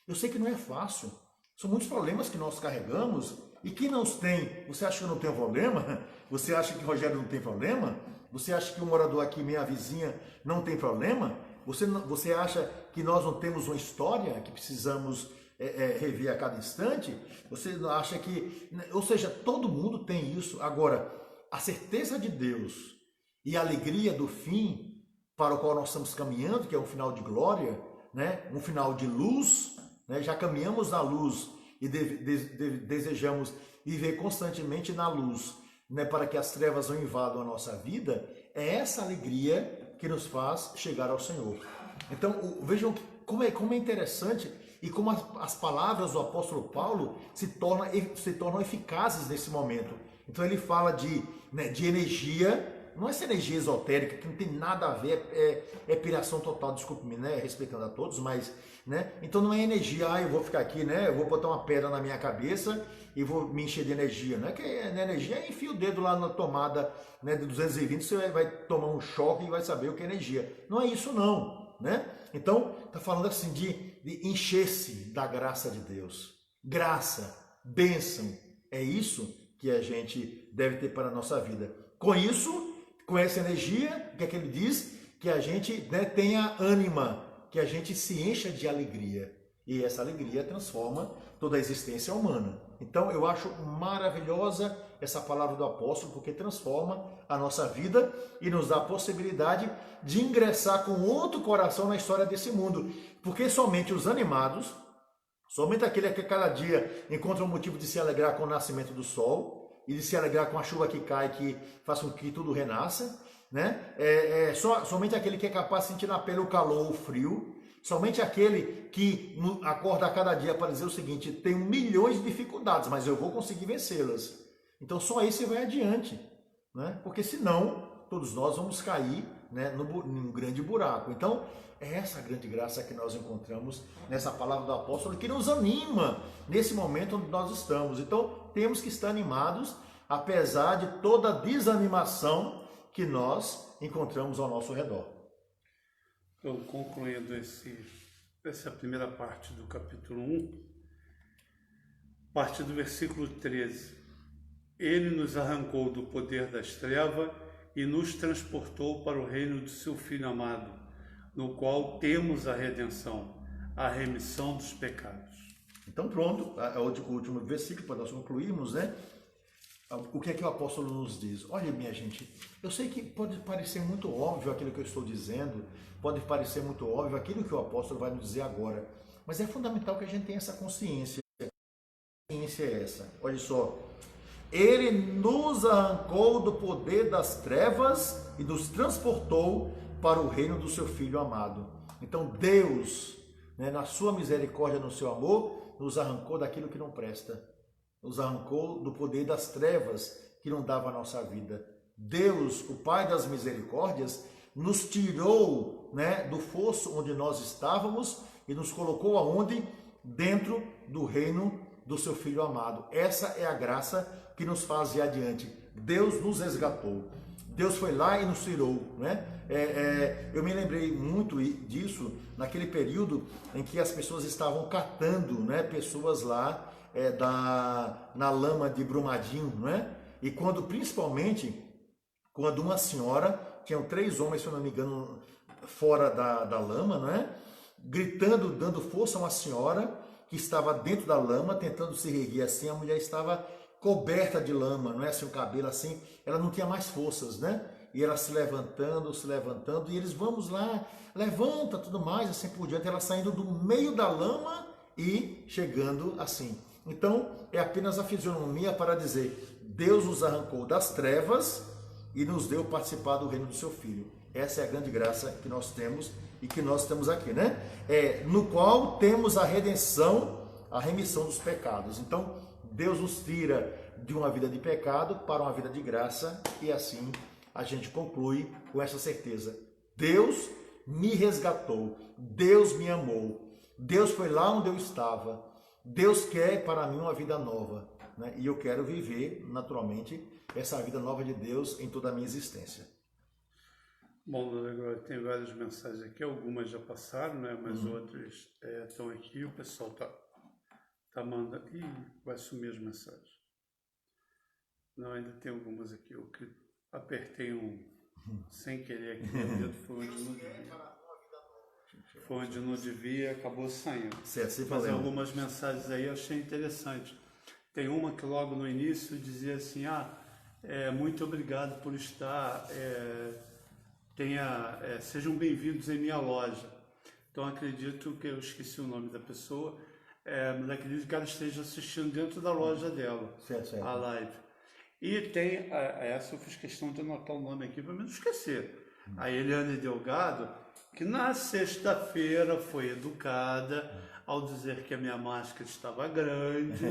B: Eu sei que não é fácil. São muitos problemas que nós carregamos. E quem não tem? Você acha que eu não tenho problema? Você acha que o Rogério não tem problema? Você acha que o morador aqui, minha vizinha, não tem problema? Você acha que nós não temos uma história que precisamos rever a cada instante? Você acha que... Ou seja, todo mundo tem isso. Agora, a certeza de Deus e a alegria do fim para o qual nós estamos caminhando, que é um final de glória, né? Um final de luz, né? Já caminhamos na luz e desejamos viver constantemente na luz, né? Para que as trevas não invadam a nossa vida. É essa alegria que nos faz chegar ao Senhor. Então, vejam como é interessante e como as palavras do apóstolo Paulo se tornam eficazes nesse momento. Então ele fala de energia. Não é essa energia esotérica, que não tem nada a ver, é piração total, desculpe-me, né, respeitando a todos, mas, né, então não é energia, eu vou ficar aqui, né, eu vou botar uma pedra na minha cabeça e vou me encher de energia, não é que energia, enfia o dedo lá na tomada, né, de 220, você vai tomar um choque e vai saber o que é energia. Não é isso não, né, então está falando assim de encher-se da graça de Deus, graça, bênção, é isso que a gente deve ter para a nossa vida. Com isso, com essa energia, o que é que ele diz? Que a gente, né, tenha ânima, que a gente se encha de alegria. E essa alegria transforma toda a existência humana. Então eu acho maravilhosa essa palavra do apóstolo, porque transforma a nossa vida e nos dá a possibilidade de ingressar com outro coração na história desse mundo. Porque somente os animados, somente aquele que cada dia encontra um motivo de se alegrar com o nascimento do sol, e de se alegrar com a chuva que cai, que faz com que tudo renasça, né? Somente aquele que é capaz de sentir na pele o calor ou o frio, somente aquele que acorda a cada dia para dizer o seguinte: tenho milhões de dificuldades, mas eu vou conseguir vencê-las. Então só esse vai adiante, né? Porque senão todos nós vamos cair, né, num grande buraco. Então, é essa grande graça que nós encontramos nessa palavra do apóstolo que nos anima nesse momento onde nós estamos. Então, temos que estar animados, apesar de toda a desanimação que nós encontramos ao nosso redor.
A: Então, concluindo essa primeira parte do capítulo 1, parte do versículo 13. Ele nos arrancou do poder das trevas e nos transportou para o reino do seu Filho amado, no qual temos a redenção, a remissão dos pecados.
B: Então pronto, o último versículo para nós concluirmos, né? O que é que o apóstolo nos diz? Olha, minha gente, eu sei que pode parecer muito óbvio aquilo que eu estou dizendo, pode parecer muito óbvio aquilo que o apóstolo vai nos dizer agora, mas é fundamental que a gente tenha essa consciência. A consciência é essa, olha só. Ele nos arrancou do poder das trevas e nos transportou para o reino do seu Filho amado. Então Deus, né, na sua misericórdia, no seu amor, nos arrancou daquilo que não presta. Nos arrancou do poder das trevas que não dava a nossa vida. Deus, o Pai das misericórdias, nos tirou, né, do fosso onde nós estávamos e nos colocou aonde? Dentro do reino do seu Filho amado. Essa é a graça que nos faz ir adiante. Deus nos resgatou. Deus foi lá e nos tirou, né? Eu me lembrei muito disso naquele período em que as pessoas estavam catando, né, pessoas lá na lama de Brumadinho, né? E principalmente quando uma senhora, tinham 3 homens, se eu não me engano, fora da lama, né? Gritando, dando força a uma senhora que estava dentro da lama, tentando se erguer assim. A mulher estava coberta de lama, não é assim, o cabelo assim, ela não tinha mais forças, né? E ela se levantando, e eles, vamos lá, levanta, tudo mais, assim por diante, ela saindo do meio da lama e chegando assim. Então, é apenas a fisionomia para dizer, Deus nos arrancou das trevas e nos deu participar do reino do seu Filho. Essa é a grande graça que nós temos e que nós temos aqui, né? No qual temos a redenção, a remissão dos pecados. Então, Deus nos tira de uma vida de pecado para uma vida de graça e assim a gente conclui com essa certeza. Deus me resgatou, Deus me amou, Deus foi lá onde eu estava, Deus quer para mim uma vida nova, né? E eu quero viver naturalmente essa vida nova de Deus em toda a minha existência.
A: Bom, agora tem várias mensagens aqui, algumas já passaram, né? Mas outras estão aqui, o pessoal tá mandando. Ih, vai sumir as mensagens. Não, ainda tem algumas aqui. Eu apertei sem querer aqui, o dedo foi onde não devia. Foi onde não devia, acabou saindo.
B: Certo,
A: mas algumas mensagens aí eu achei interessante. Tem uma que logo no início dizia assim, muito obrigado por estar, sejam bem-vindos em minha loja. Então acredito que eu esqueci o nome da pessoa, mas acredito que ela esteja assistindo dentro da loja dela,
B: certo.
A: A live. E tem, essa eu fiz questão de anotar o nome aqui para não esquecer, a Eliane Delgado, que na sexta-feira foi educada ao dizer que a minha máscara estava grande,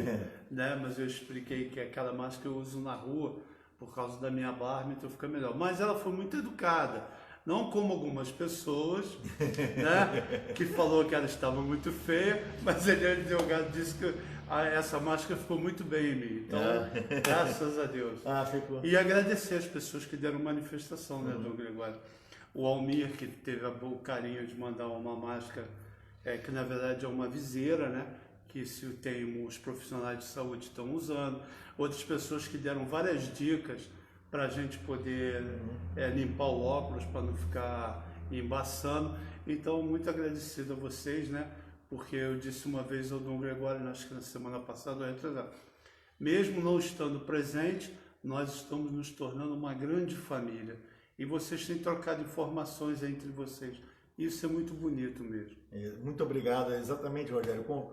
A: né? Mas eu expliquei que aquela máscara eu uso na rua por causa da minha barba, então fica melhor. Mas ela foi muito educada, não como algumas pessoas, né? Que falou que ela estava muito feia, mas Eliane Delgado disse que essa máscara ficou muito bem em mim. Então, graças a Deus.
B: Ficou.
A: E agradecer as pessoas que deram manifestação, né, Dom Gregório? O Almir, que teve o carinho de mandar uma máscara, que na verdade é uma viseira, né? Que os profissionais de saúde estão usando. Outras pessoas que deram várias dicas para a gente poder limpar o óculos para não ficar embaçando. Então, muito agradecido a vocês, né? Porque eu disse uma vez ao Dom Gregório, acho que na semana passada, mesmo não estando presente, nós estamos nos tornando uma grande família. E vocês têm trocado informações entre vocês. Isso é muito bonito mesmo.
B: Muito obrigado, exatamente, Rogério. Com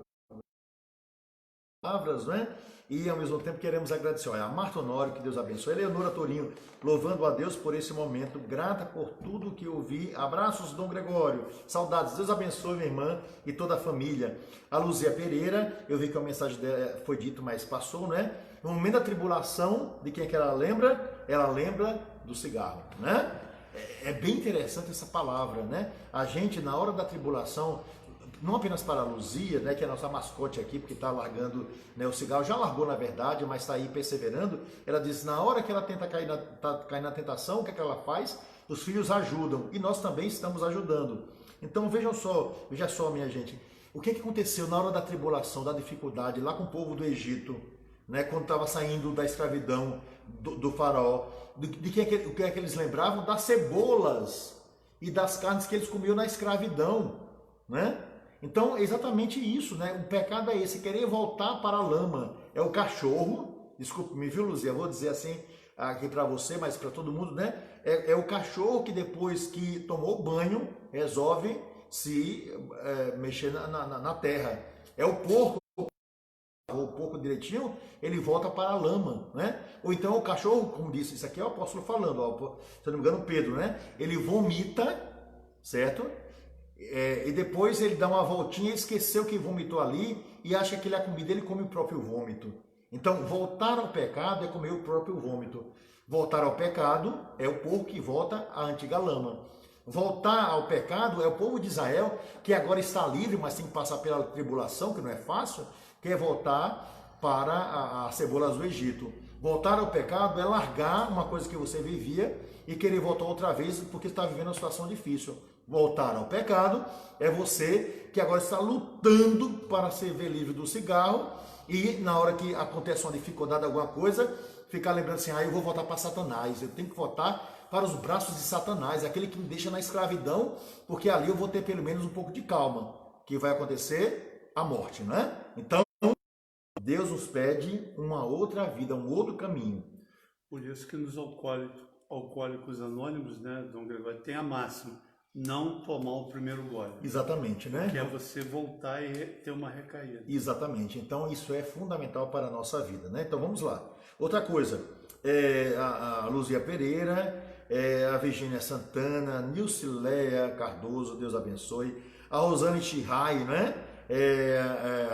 B: palavras, né? E ao mesmo tempo queremos agradecer a Marta Honório, que Deus abençoe. Eleonora Torinho, louvando a Deus por esse momento, grata por tudo que ouvi. Abraços, Dom Gregório. Saudades. Deus abençoe minha irmã e toda a família. A Luzia Pereira, eu vi que a mensagem dela foi dito, mas passou, né? No momento da tribulação, de quem é que ela lembra? Ela lembra do cigarro, né? É bem interessante essa palavra, né? A gente, na hora da tribulação, não apenas para a Luzia, né, que é a nossa mascote aqui, porque está largando, né, o cigarro, já largou na verdade, mas está aí perseverando, ela diz, na hora que ela tenta cair na tentação, o que é que ela faz? Os filhos ajudam, e nós também estamos ajudando. Então veja só, minha gente, o que aconteceu na hora da tribulação, da dificuldade, lá com o povo do Egito, né, quando estava saindo da escravidão do faraó, o que é que eles lembravam? Das cebolas e das carnes que eles comiam na escravidão, né? Então, é exatamente isso, né? O pecado é esse, querer voltar para a lama. É o cachorro, desculpe, me viu, Luzia? Eu vou dizer assim aqui para você, mas para todo mundo, né? É o cachorro que depois que tomou banho, resolve se mexer na terra. É o porco direitinho, ele volta para a lama, né? Ou então o cachorro, como disse, isso aqui é o apóstolo falando, ó, se eu não me engano, Pedro, né? Ele vomita, certo? E depois ele dá uma voltinha, esqueceu que vomitou ali e acha que ele é a comida, ele come o próprio vômito. Então, voltar ao pecado é comer o próprio vômito. Voltar ao pecado é o povo que volta à antiga lama. Voltar ao pecado é o povo de Israel, que agora está livre, mas tem que passar pela tribulação, que não é fácil, que é voltar para as cebolas do Egito. Voltar ao pecado é largar uma coisa que você vivia e querer voltar outra vez porque está vivendo uma situação difícil. Voltar ao pecado é você que agora está lutando para ser livre do cigarro e na hora que acontece uma dificuldade, alguma coisa, ficar lembrando assim, eu vou voltar para Satanás, eu tenho que voltar para os braços de Satanás, aquele que me deixa na escravidão, porque ali eu vou ter pelo menos um pouco de calma, que vai acontecer a morte, não é? Então, Deus nos pede uma outra vida, um outro caminho.
A: Por isso que nos alcoólicos anônimos, né, Dom Gregório, tem a máxima, não tomar o primeiro gole.
B: Exatamente, né?
A: Que é você voltar e ter uma recaída.
B: Exatamente. Então, isso é fundamental para a nossa vida, né? Então, vamos lá. Outra coisa, a Luzia Pereira, a Virgínia Santana, Nilcileia Cardoso, Deus abençoe, a Rosane Chihai, né?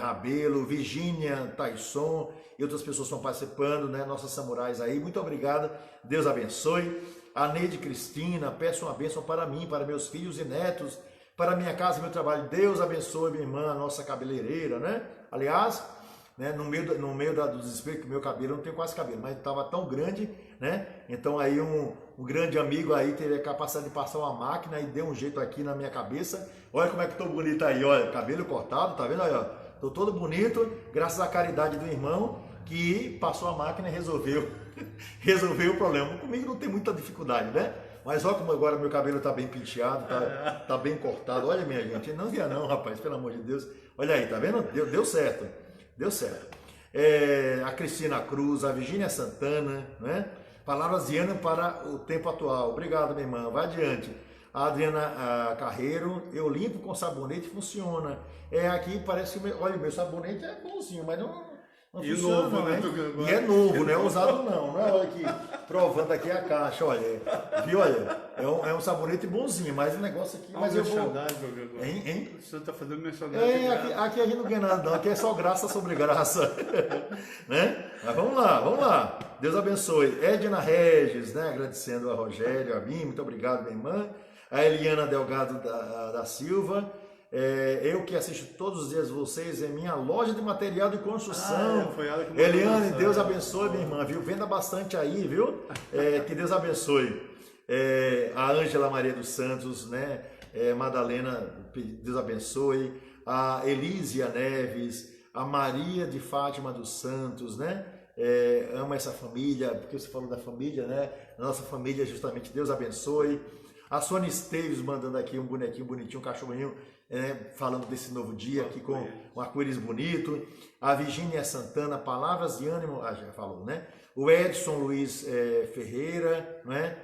B: Rabelo, Virgínia Taisson e outras pessoas estão participando, né? Nossas samurais aí, muito obrigado, Deus abençoe. A Neide Cristina, peço uma bênção para mim, para meus filhos e netos, para minha casa e meu trabalho. Deus abençoe minha irmã, a nossa cabeleireira, né? Aliás, né, no meio do desespero, que meu cabelo, eu não tenho quase cabelo, mas estava tão grande, né? Então aí um grande amigo aí teve a capacidade de passar uma máquina e deu um jeito aqui na minha cabeça. Olha como é que estou bonito aí, olha, cabelo cortado, tá vendo aí, ó? Estou todo bonito, graças à caridade do irmão que passou a máquina e resolveu o problema. Comigo não tem muita dificuldade, né? Mas olha como agora meu cabelo tá bem penteado, tá bem cortado. Olha, minha gente, não via não, rapaz, pelo amor de Deus. Olha aí, tá vendo? Deu certo, deu certo. A Cristina Cruz, a Virgínia Santana, né? Palavras de ânimo para o tempo atual. Obrigado, minha irmã, vai adiante. A Adriana Carreiro, eu limpo com sabonete, funciona. Aqui parece que, olha, meu sabonete é bonzinho, mas não
A: e
B: funciona,
A: novo,
B: não,
A: né?
B: E é novo, não é usado não é? Olha aqui, provando aqui a caixa, olha, viu, olha, é um sabonete bonzinho, mas o negócio aqui, mas eu vou...
A: Hein? O senhor está fazendo merchandising.
B: Aqui a gente não ganha nada não, aqui é só graça sobre graça, né? Mas vamos lá, Deus abençoe. Edna Regis, né, agradecendo a Rogério, a mim, muito obrigado, minha irmã. A Eliana Delgado da Silva, eu que assisto todos os dias vocês, é minha loja de material de construção.
A: Foi ela que
B: Eliane, Deus abençoe, minha irmã, viu? Venda bastante aí, viu? Que Deus abençoe. A Ângela Maria dos Santos, né? Madalena, Deus abençoe. A Elísia Neves, a Maria de Fátima dos Santos, né? Ama essa família, porque você falou da família, né? Nossa família, justamente, Deus abençoe. A Sônia Esteves mandando aqui um bonequinho bonitinho, um cachorrinho, falando desse novo dia aqui com um arco-íris bonito. A Virgínia Santana, palavras de ânimo, já falou, né? O Edson Luiz Ferreira, né?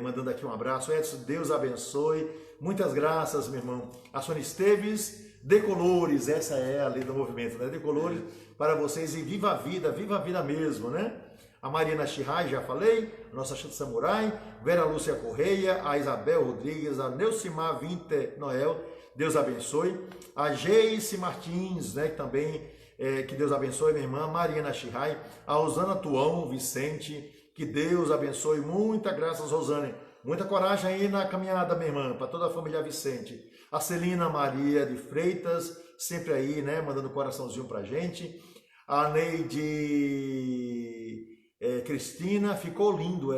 B: Mandando aqui um abraço. Edson, Deus abençoe. Muitas graças, meu irmão. A Sônia Esteves, Decolores, essa é a lei do movimento, né? Decolores para vocês e viva a vida mesmo, né? A Mariana Chihai, já falei, nossa Chante Samurai, Vera Lúcia Correia, a Isabel Rodrigues, a Neucimar Vinte Noel, Deus abençoe. A Geice Martins, né, que também, que Deus abençoe, minha irmã. Mariana Chihai, a Rosana Tuão Vicente, que Deus abençoe. Muita graças, Rosane. Muita coragem aí na caminhada, minha irmã, para toda a família Vicente. A Celina Maria de Freitas, sempre aí, né, mandando coraçãozinho pra gente. A Neide Cristina, ficou lindo.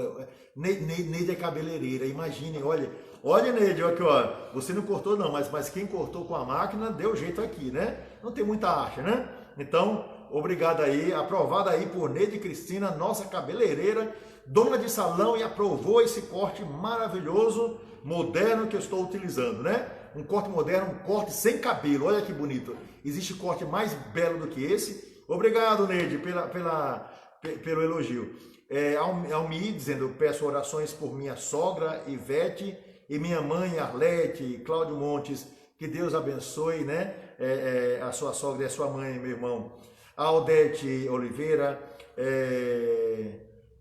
B: Neide é cabeleireira, imaginem, olha, Neide, aqui, ó, você não cortou não, mas quem cortou com a máquina deu jeito aqui, né? Não tem muita arte, né? Então, obrigado aí, aprovada aí por Neide Cristina, nossa cabeleireira, dona de salão, e aprovou esse corte maravilhoso, moderno que eu estou utilizando, né? Um corte moderno, um corte sem cabelo, olha que bonito. Existe corte mais belo do que esse? Obrigado, Neide, pelo elogio. Almi dizendo, peço orações por minha sogra, Ivete, e minha mãe, Arlete, Cláudio Montes, que Deus abençoe, né? A sua sogra e a sua mãe, meu irmão. A Aldete Oliveira,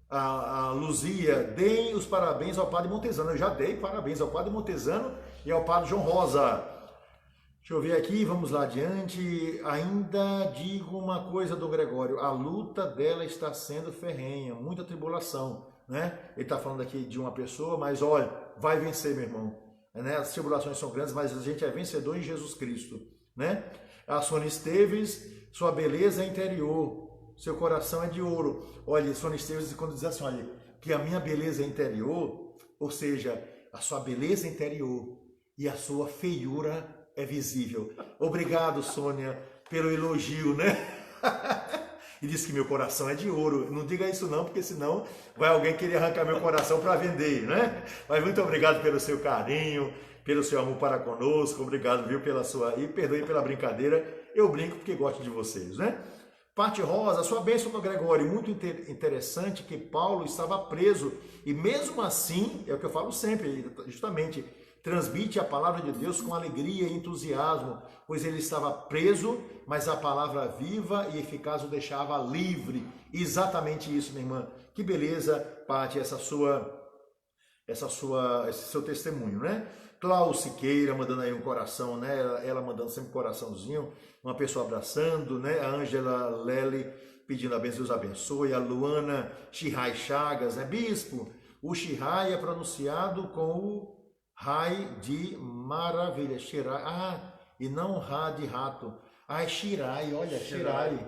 B: a Luzia, deem os parabéns ao Padre Montesano. Eu já dei parabéns ao Padre Montesano e ao Padre João Rosa. Deixa eu ver aqui, vamos lá adiante. Ainda digo uma coisa do Gregório, a luta dela está sendo ferrenha, muita tribulação, né? Ele está falando aqui de uma pessoa, mas olha, vai vencer, meu irmão. Né? As tribulações são grandes, mas a gente é vencedor em Jesus Cristo, né? A Sônia Esteves, sua beleza é interior, seu coração é de ouro. Olha, Sônia Esteves, quando diz assim, olha, que a minha beleza é interior, ou seja, a sua beleza é interior e a sua feiura é visível. Obrigado, Sônia, pelo elogio, né? E disse que meu coração é de ouro. Não diga isso não, porque senão vai alguém querer arrancar meu coração para vender, né? Mas muito obrigado pelo seu carinho, pelo seu amor para conosco. Obrigado, viu, pela sua... E perdoe pela brincadeira. Eu brinco porque gosto de vocês, né? Pati Rosa, sua bênção do Gregório. Muito interessante que Paulo estava preso. E mesmo assim, é o que eu falo sempre, justamente... transmite a palavra de Deus com alegria e entusiasmo, pois ele estava preso, mas a palavra viva e eficaz o deixava livre. Exatamente isso, minha irmã. Que beleza, Pati, esse seu testemunho, né? Cláudia Siqueira mandando aí um coração, né? Ela mandando sempre um coraçãozinho, uma pessoa abraçando, né? A Ângela Lely pedindo a bênção, Deus abençoe. A Luana Shirai Chagas, né? Bispo, o Shirai é pronunciado com o Rai de maravilha, Shirai, e não Ra de rato. É Shirai, olha, Shirai.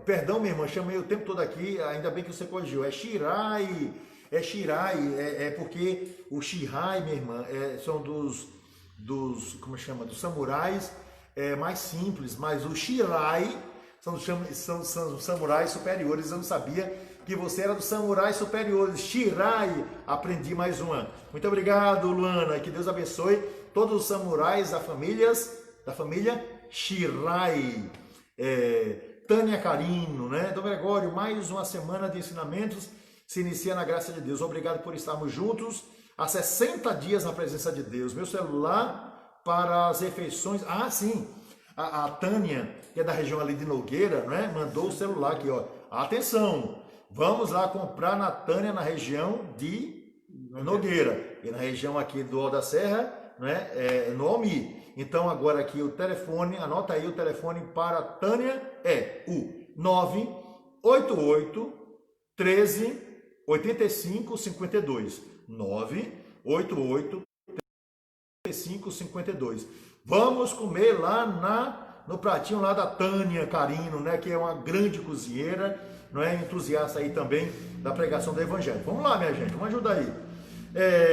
B: Perdão, minha irmã, chamei o tempo todo aqui, ainda bem que você corrigiu. É Shirai, porque o Shirai, minha irmã, são dos como chama, dos samurais mais simples, mas o Shirai são samurais superiores. Eu não sabia que você era dos samurais superiores. Shirai, aprendi mais uma. Muito obrigado, Luana, que Deus abençoe todos os samurais da família Shirai. Tânia Carino, né? Dom Gregório, mais uma semana de ensinamentos se inicia na graça de Deus. Obrigado por estarmos juntos há 60 dias na presença de Deus. Meu celular para as refeições. Ah, sim, a Tânia, que é da região ali de Nogueira, né? Mandou o celular aqui, ó. Atenção! Vamos lá comprar na Tânia, na região de Nogueira. E na região aqui do Alto da Serra, né, no Almi. Então agora aqui o telefone, anota aí o telefone para a Tânia, é o 988 13 85 52. 988 35 52. Vamos comer lá no pratinho lá da Tânia Carino, né, que é uma grande cozinheira, não é, entusiasta aí também da pregação do Evangelho. Vamos lá, minha gente, vamos ajudar aí.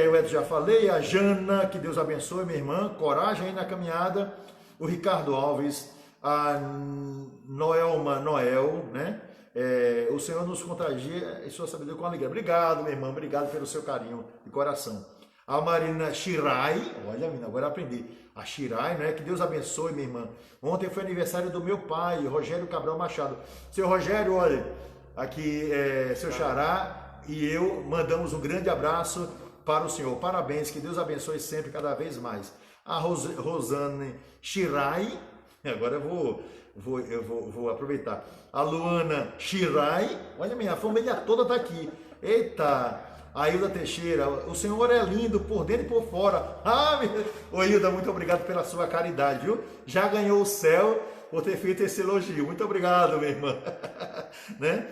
B: O Edson já falei, a Jana, que Deus abençoe, minha irmã, coragem aí na caminhada. O Ricardo Alves, a Noelma Noel, né? O Senhor nos contagia e sua sabedoria com alegria. Obrigado, minha irmã, obrigado pelo seu carinho de coração. A Marina Shirai, olha, menina, agora aprendi. A Shirai, né? Que Deus abençoe, minha irmã. Ontem foi aniversário do meu pai, Rogério Cabral Machado. Seu Rogério, olha, aqui seu xará e eu mandamos um grande abraço para o senhor. Parabéns, que Deus abençoe sempre, cada vez mais. A Rosane Shirai, agora eu vou aproveitar. A Luana Shirai, olha, minha família toda está aqui. Eita! A Hilda Teixeira, o Senhor é lindo por dentro e por fora. Ô Hilda, muito obrigado pela sua caridade, viu? Já ganhou o céu por ter feito esse elogio. Muito obrigado, minha irmã. Né?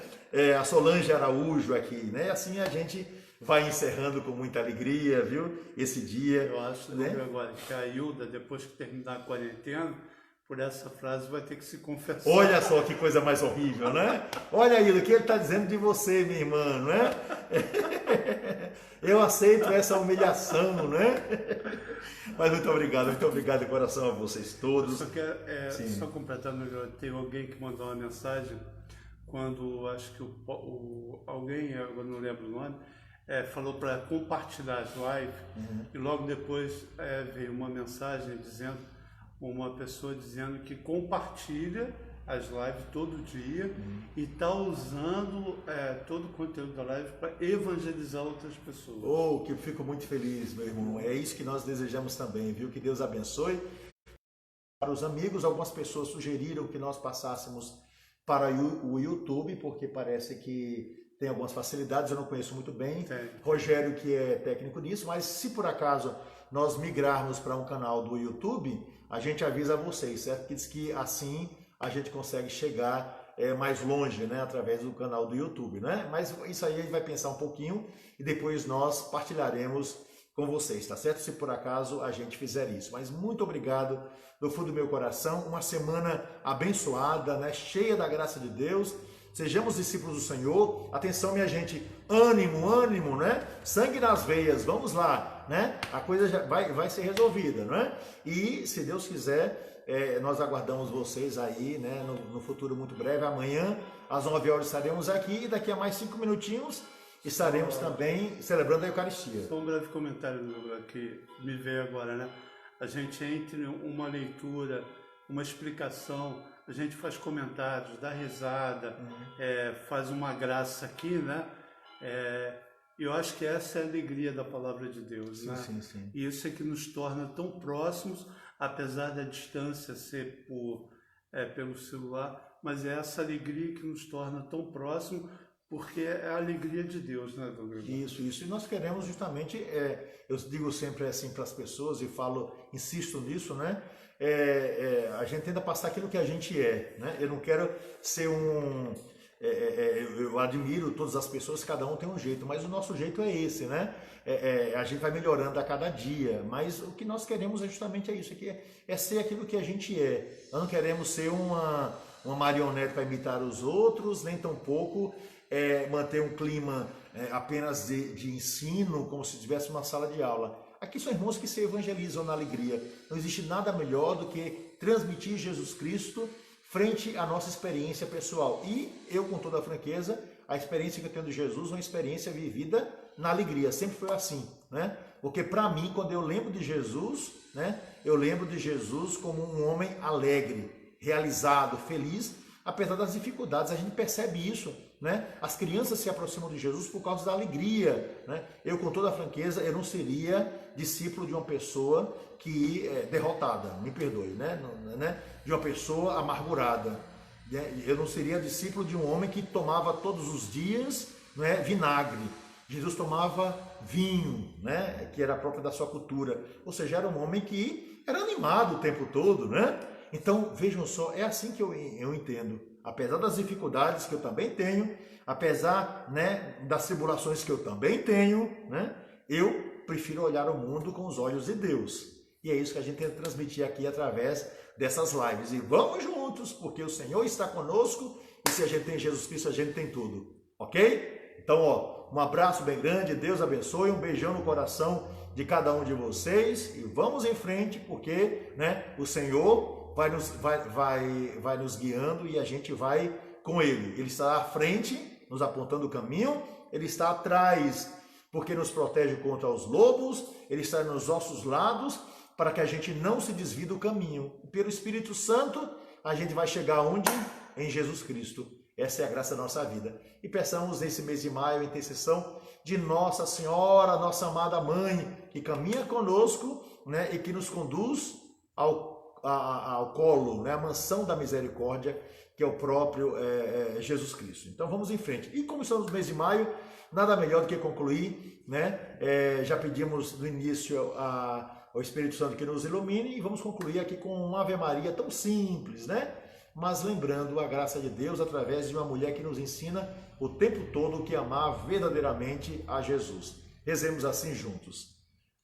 B: A Solange Araújo aqui, né? Assim a gente vai encerrando com muita alegria, viu? Esse dia.
A: Eu acho, né, agora, que a Hilda, depois que terminar a quarentena, por essa frase vai ter que se confessar.
B: Olha só que coisa mais horrível, né? Olha aí o que ele está dizendo de você, minha irmã, não é? Eu aceito essa humilhação, né? Mas muito obrigado de coração a vocês todos.
A: Só quero, só completando, tem alguém que mandou uma mensagem quando, acho que alguém, eu não lembro o nome, falou para compartilhar as lives, e logo depois veio uma mensagem dizendo, uma pessoa dizendo que compartilha as lives todo dia e está usando todo o conteúdo da live para evangelizar outras pessoas.
B: Oh, que eu fico muito feliz, meu irmão. É isso que nós desejamos também, viu? Que Deus abençoe. Para os amigos, algumas pessoas sugeriram que nós passássemos para o YouTube, porque parece que tem algumas facilidades, eu não conheço muito bem. Rogério, que é técnico nisso, mas se por acaso nós migrarmos para um canal do YouTube, a gente avisa vocês, certo? Que diz que assim a gente consegue chegar mais longe, né? Através do canal do YouTube, né? Mas isso aí a gente vai pensar um pouquinho e depois nós partilharemos com vocês, tá certo? Se por acaso a gente fizer isso. Mas muito obrigado do fundo do meu coração, uma semana abençoada, né? Cheia da graça de Deus. Sejamos discípulos do Senhor. Atenção, minha gente, ânimo, né? Sangue nas veias, vamos lá, né? A coisa já vai ser resolvida, não é? E se Deus quiser, nós aguardamos vocês aí, né? No futuro muito breve. Amanhã, às 9 horas, estaremos aqui e daqui a mais 5 minutinhos estaremos também celebrando a Eucaristia.
A: Só um breve comentário que me veio agora, né? A gente entre uma leitura, uma explicação, a gente faz comentários, dá risada, faz uma graça aqui, né? Eu acho que essa é a alegria da palavra de Deus, né?
B: Sim.
A: E isso é que nos torna tão próximos, apesar da distância ser pelo celular, mas é essa alegria que nos torna tão próximos, porque é a alegria de Deus, né, Douglas?
B: Isso. E nós queremos justamente, eu digo sempre assim para as pessoas e insisto nisso, né? A gente tenta passar aquilo que a gente é, né? Eu não quero ser eu admiro todas as pessoas, cada um tem um jeito, mas o nosso jeito é esse, né? A gente vai melhorando a cada dia, mas o que nós queremos é justamente isso, é ser aquilo que a gente é. Nós não queremos ser uma marionete para imitar os outros, nem tampouco manter um clima apenas de ensino, como se tivesse uma sala de aula. Aqui são irmãos que se evangelizam na alegria. Não existe nada melhor do que transmitir Jesus Cristo frente à nossa experiência pessoal. E eu, com toda a franqueza, a experiência que eu tenho de Jesus é uma experiência vivida na alegria. Sempre foi assim, né? Porque para mim, quando eu lembro de Jesus, né, eu lembro de Jesus como um homem alegre, realizado, feliz, apesar das dificuldades. A gente percebe isso, né? As crianças se aproximam de Jesus por causa da alegria, né? Eu, com toda a franqueza, eu não seria discípulo de uma pessoa que derrotada, me perdoe, né? De uma pessoa amargurada. Eu não seria discípulo de um homem que tomava todos os dias, né, vinagre. Jesus tomava vinho, né, que era próprio da sua cultura. Ou seja, era um homem que era animado o tempo todo, né? Então, vejam só, é assim que eu entendo. Apesar das dificuldades que eu também tenho, apesar, né, das tribulações que eu também tenho, né, eu prefiro olhar o mundo com os olhos de Deus. E é isso que a gente tenta transmitir aqui através dessas lives. E vamos juntos, porque o Senhor está conosco e se a gente tem Jesus Cristo, a gente tem tudo. Ok? Então, um abraço bem grande, Deus abençoe, um beijão no coração de cada um de vocês e vamos em frente, porque, né, o Senhor vai nos guiando e a gente vai com Ele. Ele está à frente, nos apontando o caminho, Ele está atrás, porque nos protege contra os lobos, Ele está nos nossos lados, para que a gente não se desvie do caminho. Pelo Espírito Santo, a gente vai chegar onde? Em Jesus Cristo. Essa é a graça da nossa vida. E peçamos nesse mês de maio a intercessão de Nossa Senhora, nossa amada Mãe, que caminha conosco, né, e que nos conduz ao colo, né, a mansão da misericórdia, que é o próprio Jesus Cristo. Então vamos em frente. E como estamos no mês de maio, nada melhor do que concluir, né? Já pedimos no início ao Espírito Santo que nos ilumine e vamos concluir aqui com uma Ave Maria tão simples, né? mas lembrando a graça de Deus através de uma mulher que nos ensina o tempo todo que amar verdadeiramente a Jesus. Rezemos assim juntos.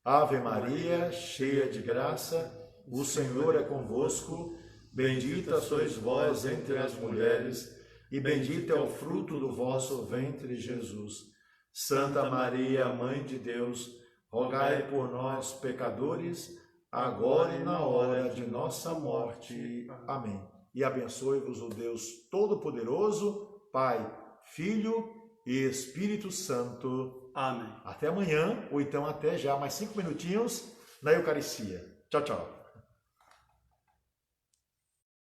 B: Ave Maria, cheia de graça, o Senhor é convosco, bendita sois vós entre as mulheres, e bendito é o fruto do vosso ventre, Jesus. Santa Maria, Mãe de Deus, rogai por nós, pecadores, agora e na hora de nossa morte. Amém. E abençoe-vos o Deus Todo-Poderoso, Pai, Filho e Espírito Santo.
A: Amém.
B: Até amanhã, ou então até já, mais 5 minutinhos na Eucaristia. Tchau, tchau.